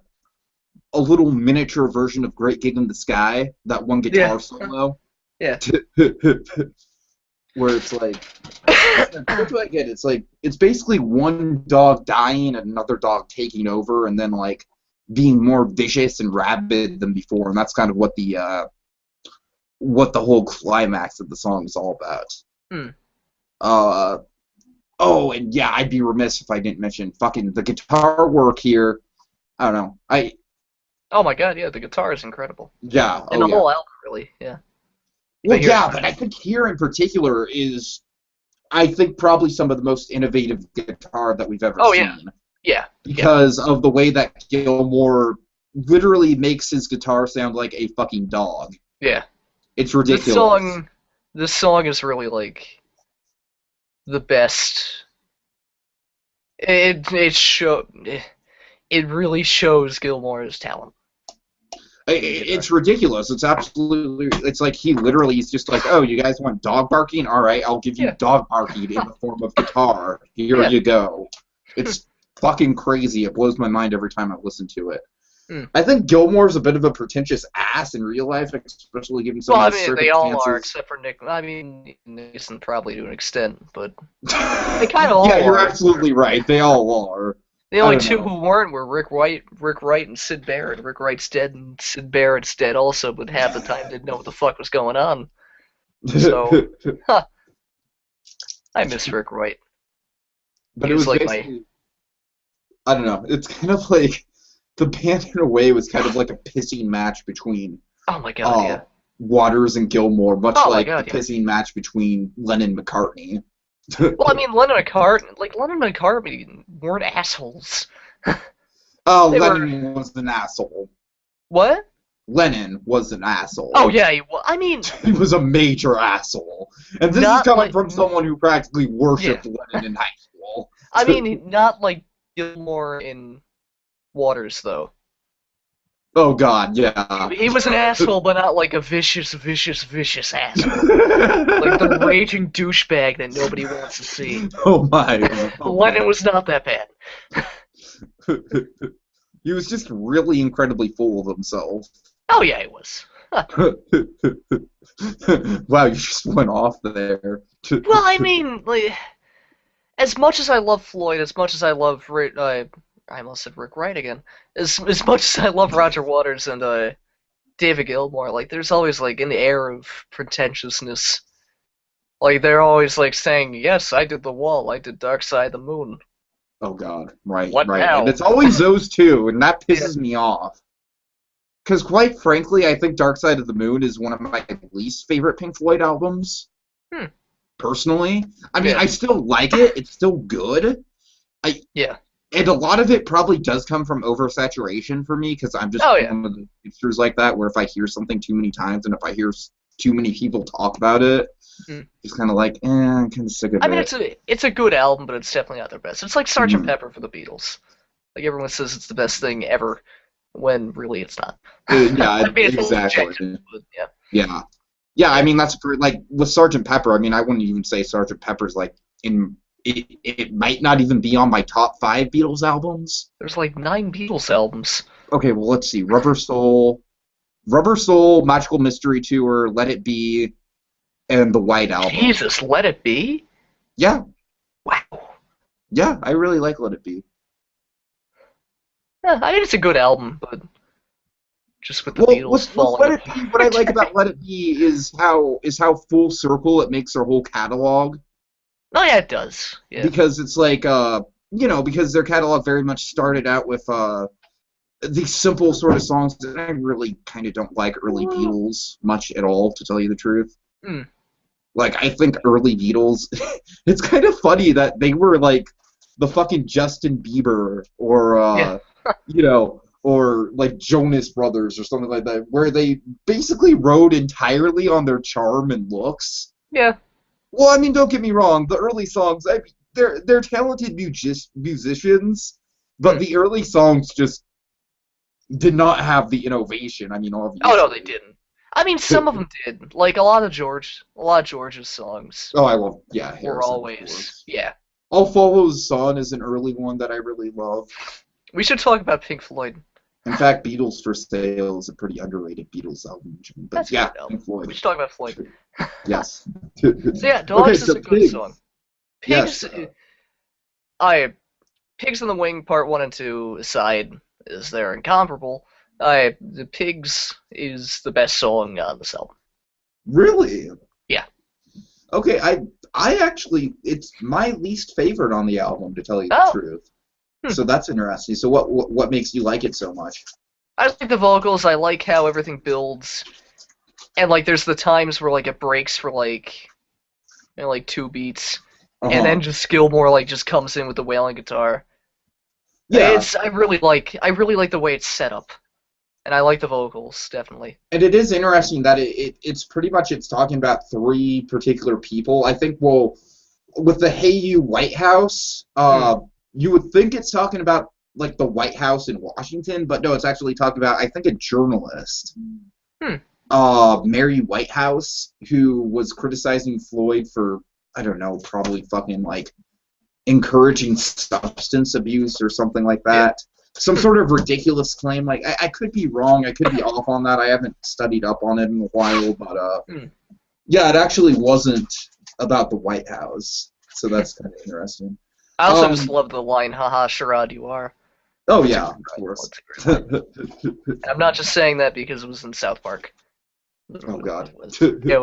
little miniature version of "Great Gig in the Sky," that one guitar solo. Yeah. Where it's like, what do I get? It's like, it's basically one dog dying and another dog taking over and then, like, being more vicious and rabid than before. And that's kind of what the whole climax of the song is all about. Oh, and yeah, I'd be remiss if I didn't mention fucking the guitar work here. I don't know. Oh my god, yeah, the guitar is incredible. Yeah. And the whole album, really, yeah. Well, yeah, but I think here in particular is, I think, probably some of the most innovative guitar that we've ever seen. Yeah. Because of the way that Gilmore literally makes his guitar sound like a fucking dog. Yeah. It's ridiculous. This song is really, like, the best. It really shows Gilmore's talent. It's ridiculous. It's absolutely. It's like he literally is just like, oh, you guys want dog barking? All right, I'll give you dog barking in the form of guitar. Here you go. It's fucking crazy. It blows my mind every time I listen to it. I think Gilmore's a bit of a pretentious ass in real life, especially given some of the circumstances. They all are, except for Nick. I mean, Mason probably to an extent, but they kind of all are. Yeah, you're absolutely right. They all are. The only two who weren't were Rick Wright and Syd Barrett. Rick Wright's dead and Syd Barrett's dead also, but half the time didn't know what the fuck was going on. So, I miss Rick Wright. But it was like I don't know. It's kind of like the band in a way was kind of like a pissing match between Waters and Gilmore, much like the pissing match between Lennon and McCartney. Well, I mean, Lennon and McCartney weren't assholes. Oh, Lennon was an asshole. What? Lennon was an asshole. Oh, yeah, he was a major asshole. And this is coming from someone who practically worshipped Lennon in high school. I mean, not like Gilmore in Waters, though. Oh God, yeah. He was an asshole, but not like a vicious, vicious, vicious asshole. Like the raging douchebag that nobody wants to see. Oh my. Lennon Okay. was not that bad. He was just really incredibly full of himself. Oh yeah, he was. Wow, you just went off there. Well, I mean, like, as much as I love Floyd, as much as I love I almost said Rick Wright again. As much as I love Roger Waters and David Gilmour, like there's always like an air of pretentiousness. Like they're always like saying, "Yes, I did The Wall. I did Dark Side of the Moon. Oh God, right, What right, and now?" it's always those two, and that Yeah. pisses me off. Because quite frankly, I think Dark Side of the Moon is one of my least favorite Pink Floyd albums. Hmm. Personally, I mean, Yeah. I still like it; it's still good. Yeah. And a lot of it probably does come from oversaturation for me, because I'm just Oh yeah. one of the hipsters like that, where if I hear something too many times, and if I hear too many people talk about it, Hmm. it's kind of like, I'm kind of sick of I mean, it. it's a good album, but it's definitely not their best. It's like Sergeant Mhm. Pepper for the Beatles. Like everyone says it's the best thing ever, when really it's not. Yeah, I mean, it's all exactly. objective, but yeah. Yeah. Yeah, I Yeah. mean, that's for, like, with Sergeant Pepper, I mean, I wouldn't even say Sergeant Pepper's, like, it might not even be on my top 5 Beatles albums. There's like 9 Beatles albums. Okay, well, let's see. Rubber Soul, Magical Mystery Tour, Let It Be, and The White Album. Jesus, Let It Be? Yeah, Wow. yeah, I really like Let It Be. Yeah, I mean, it's a good album, but just with the Well, Beatles with falling Let It Be, what I apart. like about Let It Be is how full circle it makes their whole catalog. Oh yeah, it does. Yeah. Because it's like because their catalog very much started out with these simple sort of songs that I really kind of don't like early Beatles much at all, to tell you the truth. Hmm. Like, I think early Beatles, it's kind of funny that they were like the fucking Justin Bieber or Yeah. or like Jonas Brothers or something like that, where they basically rode entirely on their charm and looks. Yeah. Well, I mean, don't get me wrong. The early songs, they're talented musicians, but Hmm. the early songs just did not have the innovation. I mean, Oh no, they obviously. didn't. I mean, some of them did. Like a lot of George's songs Oh, I love, yeah, were Harrison, of always, course. yeah. All Follows Son is an early one that I really love. We should talk about Pink Floyd. In fact, Beatles for Sale is a pretty underrated Beatles album. But That's a yeah, good album. Pink Floyd. We should talk about Floyd. Yes. So yeah, Okay, Dogs is so a good song. Pigs. Pigs, Yes. I Pigs in the Wing Part 1 and 2 aside, is they're incomparable. The Pigs is the best song on this album. Really? Yeah. Okay, I actually, it's my least favorite on the album, to tell you the Oh. truth. Hmm. So that's interesting. So what makes you like it so much? I like the vocals, I like how everything builds. And like there's the times where like it breaks for like like 2 beats. And then just Gilmour like just comes in with the wailing guitar. Yeah, I really like the way it's set up. And I like the vocals, definitely. and it is interesting that it's pretty much it's talking about 3 particular people. I think, well, with the Hey You White House, you would think it's talking about like the White House in Washington, but no, it's actually talking about, I think, a journalist, Hmm. Mary Whitehouse, who was criticizing Floyd for, I don't know, probably fucking like encouraging substance abuse or something like that. Some sort of ridiculous claim. Like, I could be wrong. I could be off on that. I haven't studied up on it in a while, but yeah, it actually wasn't about the White House. So that's kind of interesting. I also just love the line, haha, Sherrod, you are. Oh, That's yeah, a of great line. course. That's a great line. I'm not just saying that because it was in South Park. Oh, God. Yeah,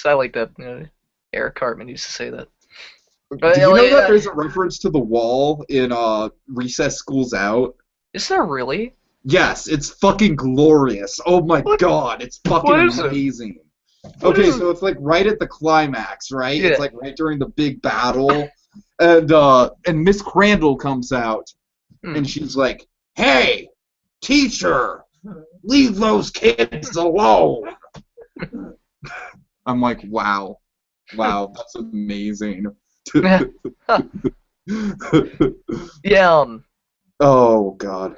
I like that. Eric Cartman used to say that. Do you know that there's a reference to the wall in Recess School's Out? Is there really? Yes, it's fucking glorious. Oh my God, it's fucking amazing. Okay, so it's like right at the climax, right? Yeah. It's like right during the big battle, and Miss Crandall comes out, and she's like, "Hey, teacher, leave those kids alone." I'm like, wow, that's amazing. Yeah. Oh God.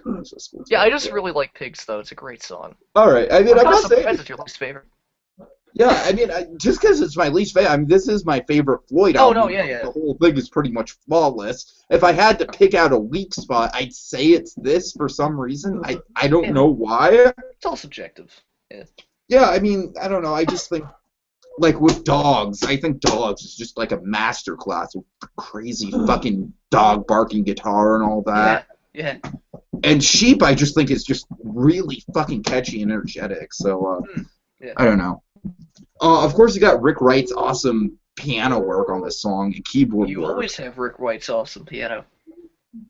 Yeah, I just really like Pigs, though. It's a great song. All right. I mean, I'm I'm kind of not saying. surprised it's your least favorite. Yeah, I mean, just because it's my least favorite, I mean, this is my favorite Floyd Oh, no, album. yeah, yeah. The whole thing is pretty much flawless. If I had to pick out a weak spot, I'd say it's this for some reason. I don't Yeah, know why. it's all subjective. Yeah. Yeah, I mean, I don't know. I just think, like, with Dogs, I think Dogs is just like a masterclass with crazy fucking dog barking guitar and all Yeah, that. yeah. And Sheep, I just think is just really fucking catchy and energetic. So, Yeah. I don't know. Of course, you got Rick Wright's awesome piano work on this song and keyboard You work. always have Rick White's awesome piano.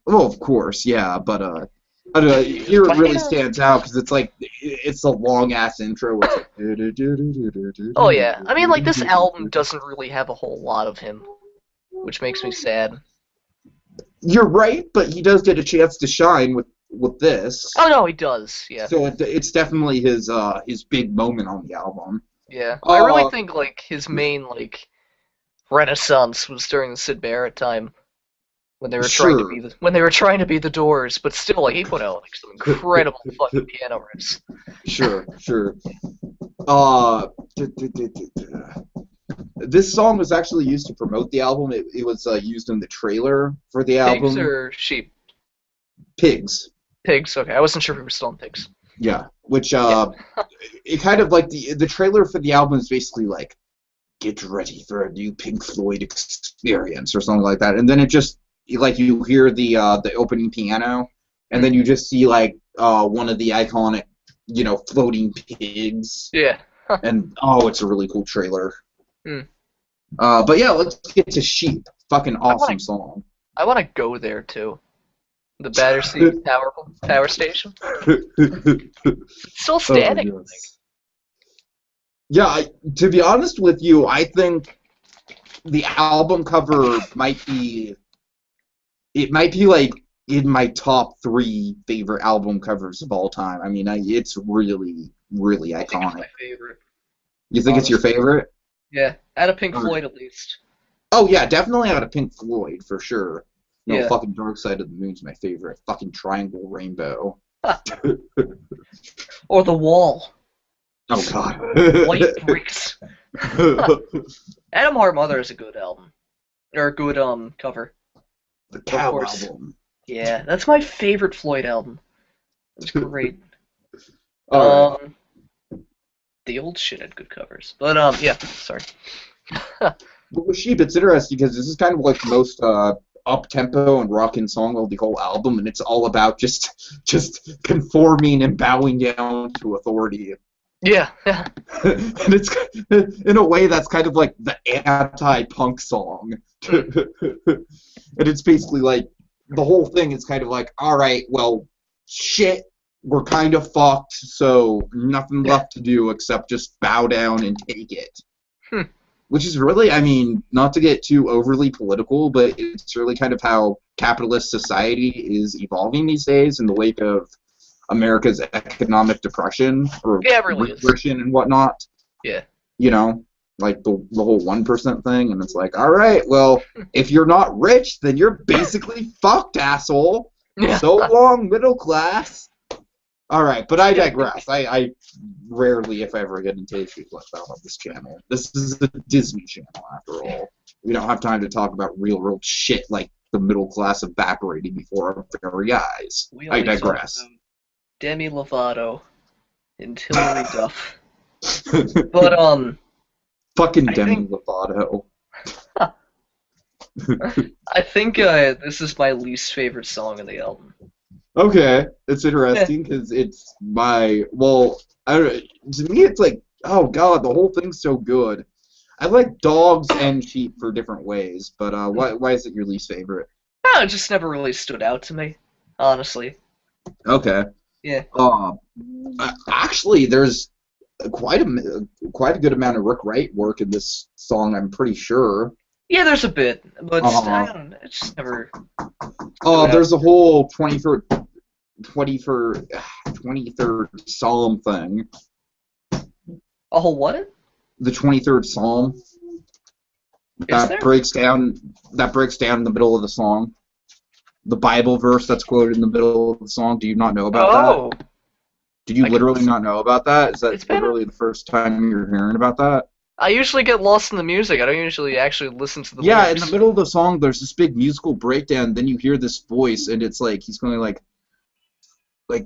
Well, of course, yeah, but I don't know, here it really stands out because it's like it's a long ass intro. It's like, Oh, yeah. I mean, like, this album doesn't really have a whole lot of him, which makes me sad. you're right, but he does get a chance to shine with this. Oh, no, he does, yeah. So it's definitely his big moment on the album. Yeah. I really think, like, his main, like, renaissance was during the Syd Barrett time. When they were trying to be the Doors, but still, like, he put out like some incredible fucking piano riffs. Sure. This song was actually used to promote the album. It was used in the trailer for the album. Pigs or sheep? Pigs. Pigs. Okay, I wasn't sure if we were still on pigs. Yeah, which it kind of like the trailer for the album is basically like, get ready for a new Pink Floyd experience or something like that, and then it just like you hear the opening piano, and then you just see like one of the iconic, floating pigs. Yeah. And it's a really cool trailer. Mm. But yeah, let's get to Sheep. Fucking awesome song. I want to go there too. The Battersea Power Station. Still standing. Oh, yes. Yeah, to be honest with you, I think the album cover might be like in my top 3 favorite album covers of all time. I mean, it's really, really iconic. I think it's my favorite. You think it's your favorite? Yeah, out of Pink Floyd at least. Oh yeah, definitely out of Pink Floyd for sure. No, Yeah. fucking Dark Side of the Moon's my favorite. Fucking Triangle Rainbow. Or The Wall. Oh god. White Bricks. Adam Heart Mother is a good album. Or a good cover. The Cow album. Yeah, that's my favorite Floyd album. It's great. Alright. The old shit had good covers. But yeah, sorry. But with Sheep, it's interesting because this is kind of like the most up-tempo and rockin' song of the whole album, and it's all about just conforming and bowing down to authority. Yeah. And it's, in a way, that's kind of like the anti-punk song. And it's basically like, the whole thing is kind of like, alright, well, shit, we're kind of fucked, so nothing left to do except just bow down and take it. Which is really, I mean, not to get too overly political, but it's really kind of how capitalist society is evolving these days in the wake of America's economic depression or regression and whatnot. Yeah. Like the whole 1% thing, and it's like, all right, well, if you're not rich, then you're basically fucked, asshole. Yeah. So long, middle class. All right, but I digress. I rarely, if ever, get into issues like that on this channel. This is a Disney channel, after all. We don't have time to talk about real shit like the middle class evaporating before our very eyes. I digress. Demi Lovato and Hilary Duff. But fucking Demi Lovato. I think this is my least favorite song on the album. Okay, it's interesting because it's my I don't know, to me it's like, oh god, the whole thing's so good. I like Dogs and Sheep for different ways, but why is it your least favorite? It just never really stood out to me, honestly. Okay. Yeah. Actually, there's quite a good amount of Rick Wright work in this song, I'm pretty sure. Yeah, there's a bit, but I don't know, it's just never. There's a whole 23rd Psalm thing. A whole what? The 23rd Psalm. That breaks down in the middle of the song. the Bible verse that's quoted in the middle of the song. Do you not know about Oh, that? Did you I can, literally not know about that? Is it's that been. literally the first time you're hearing about that? I usually get lost in the music. I don't usually actually listen to the Yeah, in the lyrics. middle of the song, there's this big musical breakdown. Then you hear this voice, and it's like he's going like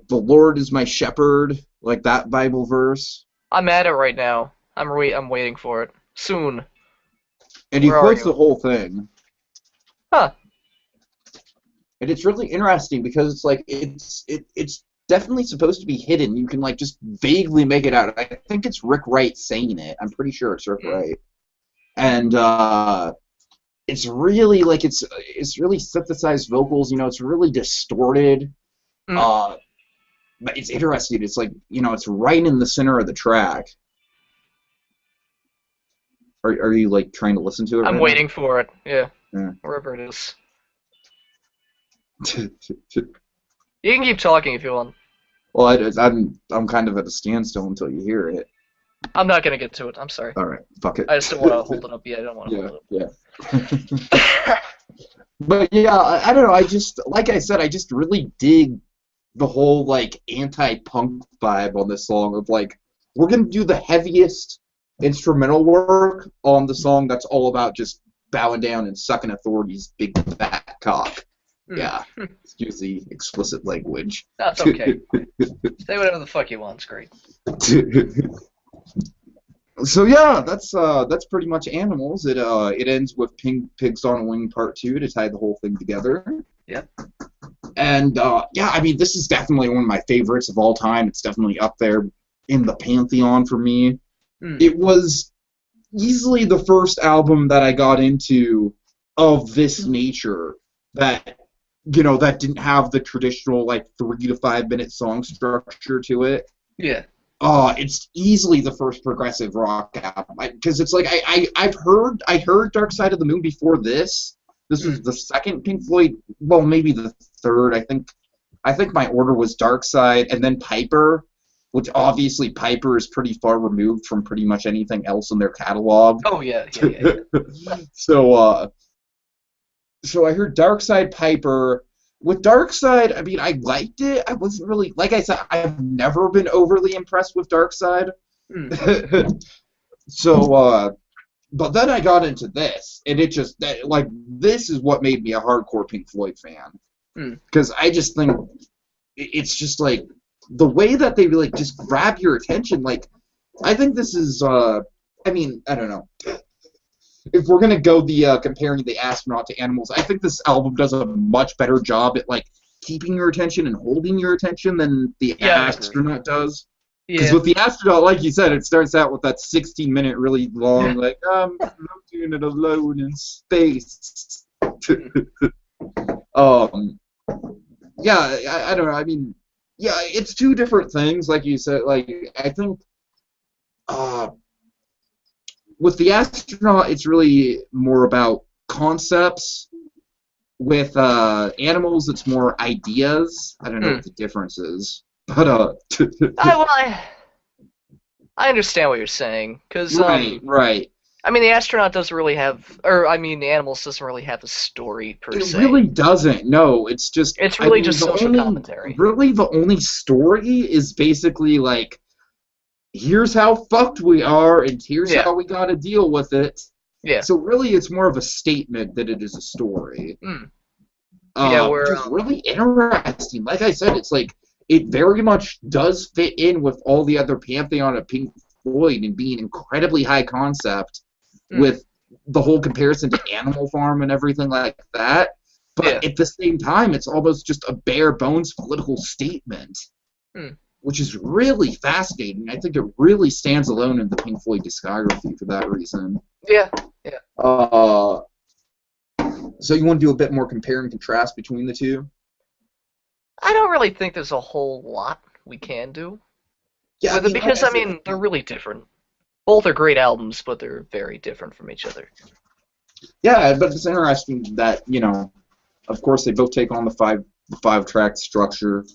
the Lord is my shepherd, like that Bible verse. I'm at it right now. I'm waiting for it. Soon. And he Where are quotes the you? whole thing. Huh. And it's really interesting because it's like it's definitely supposed to be hidden. You can like just vaguely make it out. I think it's Rick Wright saying it. I'm pretty sure it's Rick Hmm. Wright. And it's really like it's really synthesized vocals, it's really distorted. Hmm. Uh but it's interesting. It's like, it's right in the center of the track. Are you like trying to listen to it I'm right now? waiting for it. Yeah. Yeah. Wherever it is. You can keep talking if you want. Well, I'm kind of at a standstill until you hear it. I'm not gonna get to it. I'm sorry. All right, fuck it. I just don't want to hold it up yet. I don't want to Yeah, hold yeah. it up. But yeah, I don't know. I just, like I said, I just really dig the whole like anti-punk vibe on this song of like we're gonna do the heaviest instrumental work on the song that's all about just bowing down and sucking authority's big fat cock. Yeah, excuse the explicit language. That's okay. Say whatever the fuck you want. It's great. So yeah, that's pretty much Animals. It ends with Pigs on a Wing Part 2 to tie the whole thing together. Yep. And yeah, I mean, this is definitely one of my favorites of all time. It's definitely up there in the pantheon for me. It was easily the first album that I got into of this nature that that didn't have the traditional like 3 to 5 minute song structure to it. Yeah. It's easily the first progressive rock album because it's like I heard Dark Side of the Moon before this. This was the second Pink Floyd, well maybe the third. I think my order was Dark Side and then Piper, which obviously Piper is pretty far removed from pretty much anything else in their catalog. Oh yeah. Yeah. So I heard Dark Side, Piper. With Dark Side, I mean, I liked it. I wasn't really, like I said, I've never been overly impressed with Dark Side. So, but then I got into this, and it just, like, this is what made me a hardcore Pink Floyd fan. Because I just think it's just, like, the way that they, like, just grab your attention, like, I think this is, I mean, I don't know. If we're gonna go the comparing the Astronaut to Animals, I think this album does a much better job at like keeping your attention and holding your attention than the Astronaut does. Because with the Astronaut, like you said, it starts out with that 16-minute really long, like I'm floating it alone in space. Yeah, I don't know. I mean, yeah, it's two different things, like you said. Like I think. With the Astronaut, it's really more about concepts. With Animals, it's more ideas. I don't know what the difference is, but I understand what you're saying, because right. I mean, the Astronaut doesn't really have, or I mean, the Animals doesn't really have a story per se. It really doesn't. No, it's just really just social commentary. Really, the only story is basically like, here's how fucked we are, and here's how we got to deal with it. Yeah. So really, it's more of a statement than it is a story. Which is really interesting. Like I said, it's like it very much does fit in with all the other pantheon of Pink Floyd and being incredibly high concept with the whole comparison to Animal Farm and everything like that. But at the same time, it's almost just a bare bones political statement. Which is really fascinating. I think it really stands alone in the Pink Floyd discography for that reason. Yeah. So you want to do a bit more compare and contrast between the two? I don't really think there's a whole lot we can do. Yeah, because I mean, they're really different. Both are great albums, but they're very different from each other. Yeah, but it's interesting that, of course they both take on the five-track structure.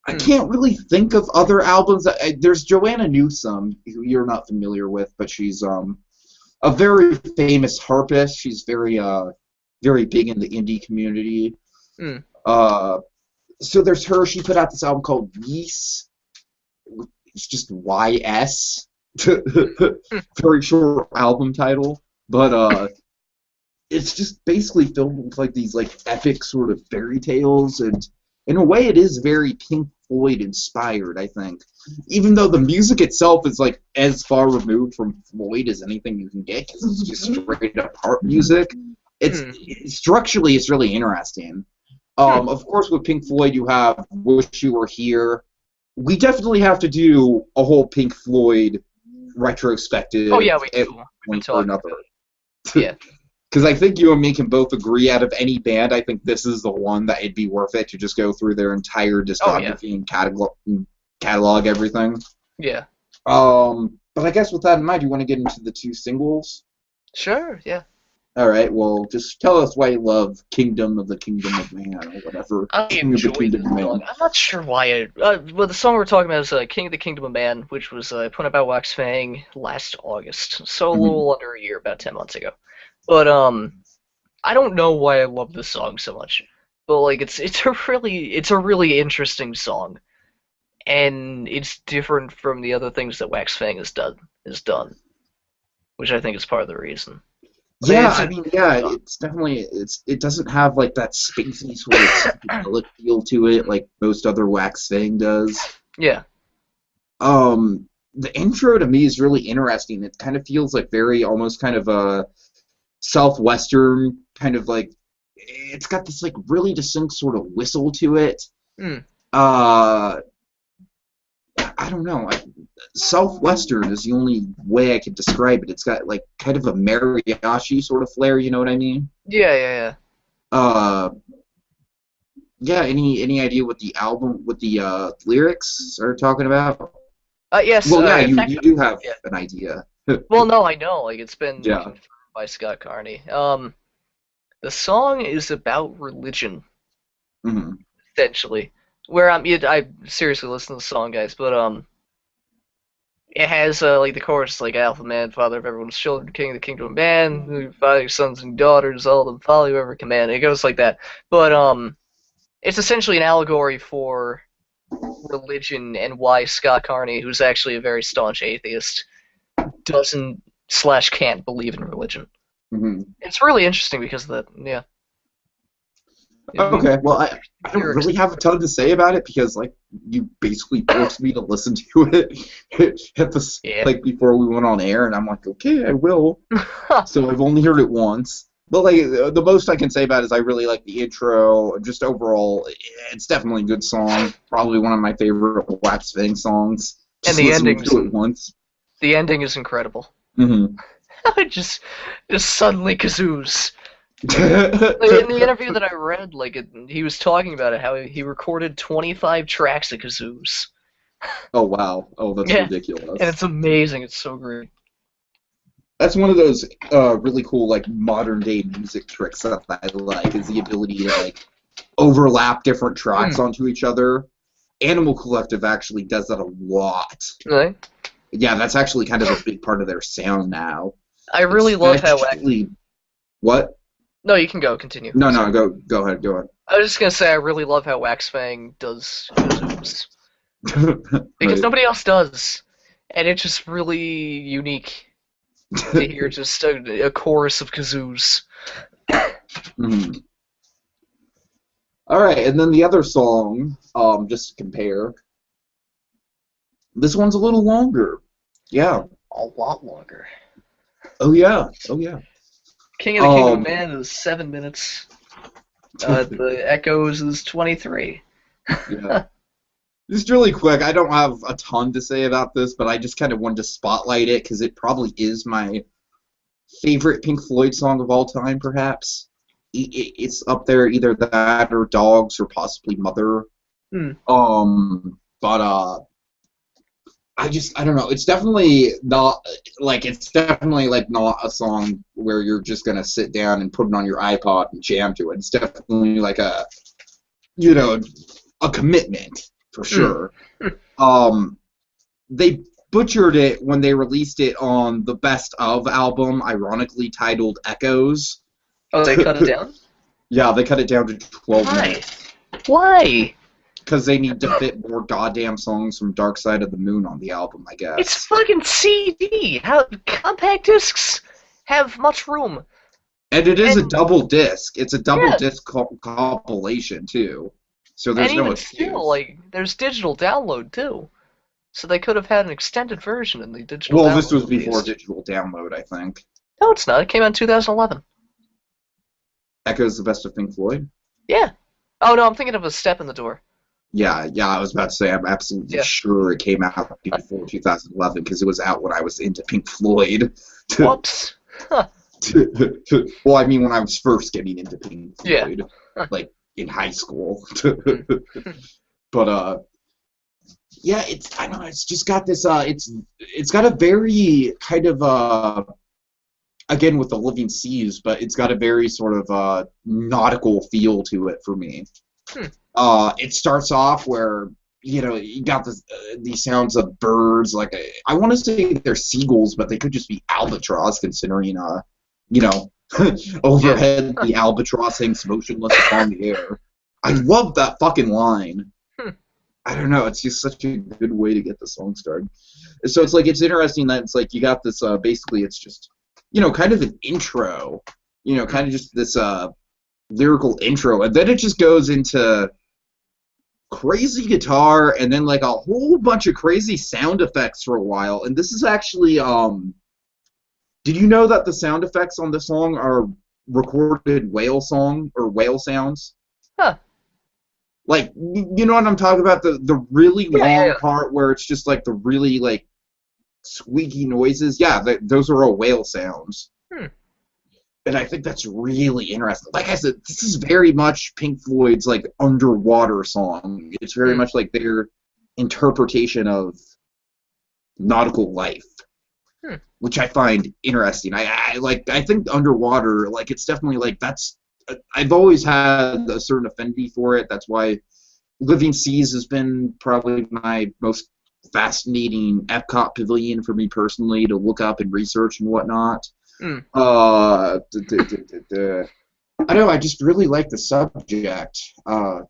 I can't really think of other albums. There's Joanna Newsom, who you're not familiar with, but she's a very famous harpist. She's very big in the indie community. Uh, so there's her. She put out this album called Ys. It's just YS. Hmm. Very short album title, but it's just basically filled with like these like epic sort of fairy tales, and in a way, it is very Pink Floyd inspired. I think, even though the music itself is like as far removed from Floyd as anything you can get, because it's just straight up harp music. Hmm. Structurally, it's really interesting. Hmm. Of course, with Pink Floyd, you have "Wish You Were Here." We definitely have to do a whole Pink Floyd Oh retrospective yeah, we at do. one We've been point or talking another. about it. Yeah. Because I think you and me can both agree, out of any band, I think this is the one that it'd be worth it to just go through their entire Oh yeah. discography and catalog everything. Yeah. But I guess with that in mind, you want to get into the two singles? Sure. Yeah. All right, well, just tell us why you love Kingdom of the Kingdom of Man, or whatever. I King of the enjoy Kingdom this of song. Man. I'm not sure why well, the song we're talking about is King of the Kingdom of Man, which was put out by Wax Fang last August. So a Mhm. little under a year, about 10 months ago. But I don't know why I love this song so much. But like it's a really interesting song. And it's different from the other things that Wax Fang has done, which I think is part of the reason. Yeah, It's I a mean, yeah, it's definitely it doesn't have like that spacey sort of psychedelic feel to it like most other Wax Fang does. yeah. The intro to me is really interesting. It kind of feels like very almost kind of a southwestern kind of like it's got this like really distinct sort of whistle to it. Hmm. Uh, I don't know. Southwestern is the only way I could describe it. It's got like kind of a mariachi sort of flair. You know what I mean? Yeah, yeah, Uh, yeah. Any idea what the lyrics are talking about? yeah. Yes, Well, yeah, in you fact, you do have yeah. an idea. Well, no, I know. Like it's been Yeah. confirmed by Scott Carney. The song is about religion, Hmm. essentially. Where I seriously listen to the song, guys, but it has like the chorus like Alpha Man, Father of everyone's children, King of the Kingdom of Man, Father, sons and daughters, all of them follow you every command. It goes like that, but it's essentially an allegory for religion and why Scott Carney, who's actually a very staunch atheist, doesn't slash can't believe in religion. Hmm. It's really interesting because of that. Yeah. I mean, Okay, well, I don't lyrics. really have a ton to say about it because, like, you basically forced me to listen to it at the Yeah. like before we went on air, and I'm like, okay, I will. So I've only heard it once, but like the most I can say about it is I really like the intro. Just overall, it's definitely a good song. Probably one of my favorite Wax Fang songs. And Just the listening endings. to it once. The ending is incredible. Hmm. It just suddenly kazoos. Like, in the interview that I read, he was talking about it, how he recorded 25 tracks of kazoos. Oh wow! Oh, that's Yeah, and ridiculous. it's amazing. It's so great. That's one of those really cool like modern day music tricks that I like is the ability to like overlap different tracks Mm. onto each other. Animal Collective actually does that a lot. Really? Yeah, that's actually kind of a big part of their sound now. I really love how. Especially what? No, you can go. Continue. No, no, Sorry. go ahead, go I was just gonna say I really love how Wax Fang does kazoos ahead. because Right. nobody else does, and it's just really unique to hear just a chorus of kazoos. Mhm. All right, and then the other song, just to compare, this one's a little longer. Yeah. A lot longer. Oh yeah. Oh yeah. King of the Kingdom of Um, Man is 7 minutes. The Echoes is 23. yeah. Just really quick, I don't have a ton to say about this, but I just kind of wanted to spotlight it because it probably is my favorite Pink Floyd song of all time, perhaps. It's up there, either that or Dogs or possibly Mother. Hmm. But I don't know. It's definitely not like not a song where you're just gonna sit down and put it on your iPod and jam to it. It's definitely like you know a commitment for sure. They butchered it when they released it on the Best Of album, ironically titled Echoes. Oh, they cut it down? Yeah, they cut it down to 12 Why? minutes. Why? Because they need to fit more goddamn songs from Dark Side of the Moon on the album, I guess. It's fucking CD. How compact discs have much room. And it is a And double disc. It's a double yeah, disc compilation, too. So and there's no even still, excuse. like, there's digital download too. So they could have had an extended version in the digital Well, this download was before released. digital download, I think. No, it's not. It came out in 2011. Echoes the Best of Pink Floyd? Yeah. Oh no, I'm thinking of A Step in the Door. Yeah, I was about to say, I'm absolutely Yeah. sure it came out before 2011 because it was out when I was into Pink Floyd. Whoops. Huh. Well, I mean, when I was first getting into Pink Yeah. Floyd, like in high school. Hmm. But yeah, I don't know, it's just got this it's got a very kind of again with the Living Seas, but it's got a very sort of nautical feel to it for me. Hmm. It starts off where you got these sounds of birds, like I want to say they're seagulls, but they could just be albatross, considering overhead the albatross hangs motionless upon the air. I love that fucking line. Hmm. I don't know, it's just such a good way to get the song started. So it's like it's interesting that it's like you got this basically it's just kind of an intro, kind of just this lyrical intro, and then it just goes into crazy guitar and then like a whole bunch of crazy sound effects for a while. And this is actually did you know that the sound effects on this song are recorded whale song or whale sounds? Huh. Like, you know what I'm talking about? The really long part where it's just like the really like squeaky noises. Yeah, those are all whale sounds. Hmm. And I think that's really interesting. Like I said, this is very much Pink Floyd's like underwater song. It's very much like their interpretation of nautical life, which I find interesting. I think underwater, like it's definitely like that's. I've always had a certain affinity for it. That's why Living Seas has been probably my most fascinating Epcot pavilion for me personally to look up and research and whatnot. I don't know, I just really like the subject. But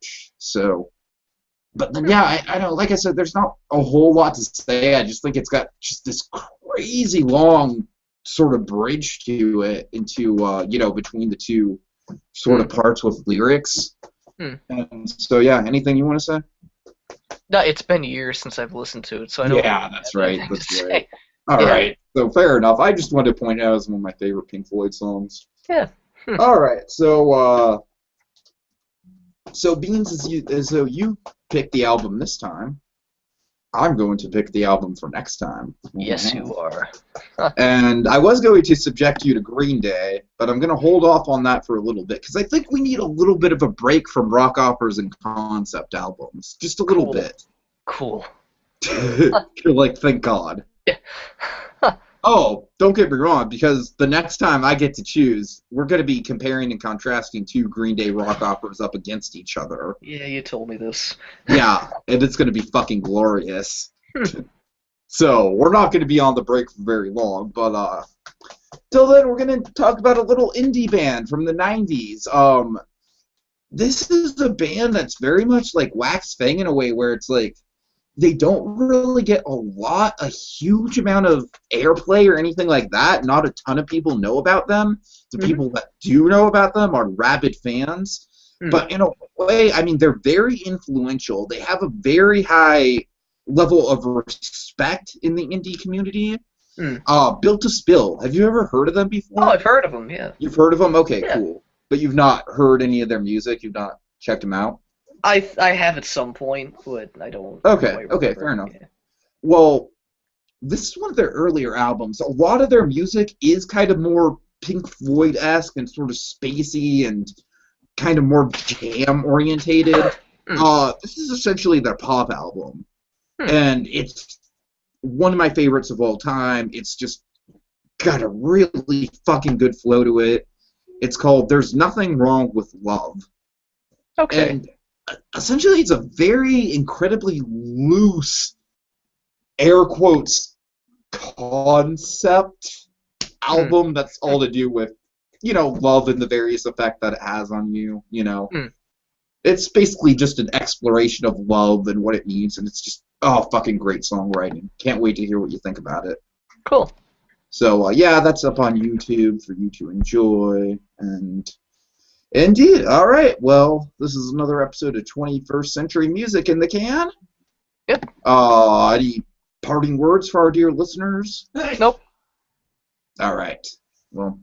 then, yeah, I don't, like I said, there's not a whole lot to say. I just think it's got just this crazy long sort of bridge to it into, between the two sort of parts with lyrics. And so, yeah, anything you want to say? No, it's been years since I've listened to it, so I don't. Yeah, that's right. That's right. All right. So fair enough. I just wanted to point out as one of my favorite Pink Floyd songs. Yeah. All right. So Beans, as though you picked the album this time, I'm going to pick the album for next time. Yes, you are. And I was going to subject you to Green Day, but I'm going to hold off on that for a little bit because I think we need a little bit of a break from rock operas and concept albums. Just a little bit. Cool. You're like, thank God. Yeah. Oh, don't get me wrong, because the next time I get to choose, we're going to be comparing and contrasting two Green Day rock operas up against each other. Yeah, you told me this. Yeah, and it's going to be fucking glorious. So, we're not going to be on the break for very long, but till then, we're going to talk about a little indie band from the 90s. This is a band that's very much like Wax Fang in a way where it's like, they don't really get a huge amount of airplay or anything like that. Not a ton of people know about them. The people that do know about them are rabid fans. But in a way, I mean, they're very influential. They have a very high level of respect in the indie community. Built to Spill. Have you ever heard of them before? Oh, I've heard of them, yeah. You've heard of them? Okay, cool. But you've not heard any of their music? You've not checked them out? I have at some point, but I don't. Okay, fair enough. Yeah. Well, this is one of their earlier albums. A lot of their music is kind of more Pink Floyd-esque and sort of spacey and kind of more jam-orientated. This is essentially their pop album. And it's one of my favorites of all time. It's just got a really fucking good flow to it. It's called There's Nothing Wrong with Love. Okay. And essentially, it's a very incredibly loose, air quotes, concept album that's all to do with, love and the various effect that it has on you, It's basically just an exploration of love and what it means, and it's just fucking great songwriting. Can't wait to hear what you think about it. Cool. So yeah, that's up on YouTube for you to enjoy. And indeed, all right. Well, this is another episode of 21st Century Music in the can. Yep. Any parting words for our dear listeners? Nope. All right. Well,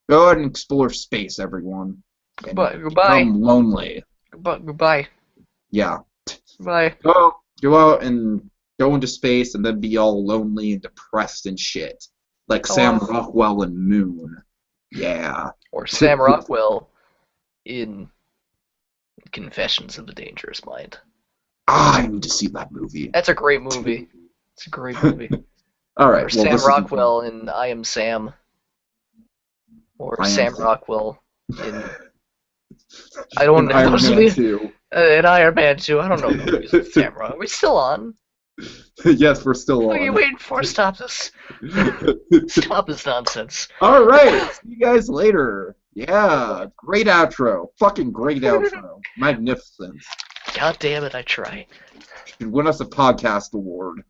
go ahead and explore space, everyone. Goodbye. Become lonely. Goodbye. Yeah. Bye. Go out and go into space and then be all lonely and depressed and shit. Like Sam Rockwell in Moon. Yeah. Or Sam Rockwell in Confessions of a Dangerous Mind. I need to see that movie. That's a great movie. It's a great movie. All right. Or Sam Rockwell in I Am Sam. Or Sam Rockwell in... I don't know. Iron Man 2. In Iron Man 2. I don't know movies with Sam Rockwell. Are we still on? Yes, we're still on. What are you waiting for? Stop this. Stop this nonsense. All right. See you guys later. Yeah. Great outro. Fucking great outro. Magnificent. God damn it, I try. Should win us a podcast award.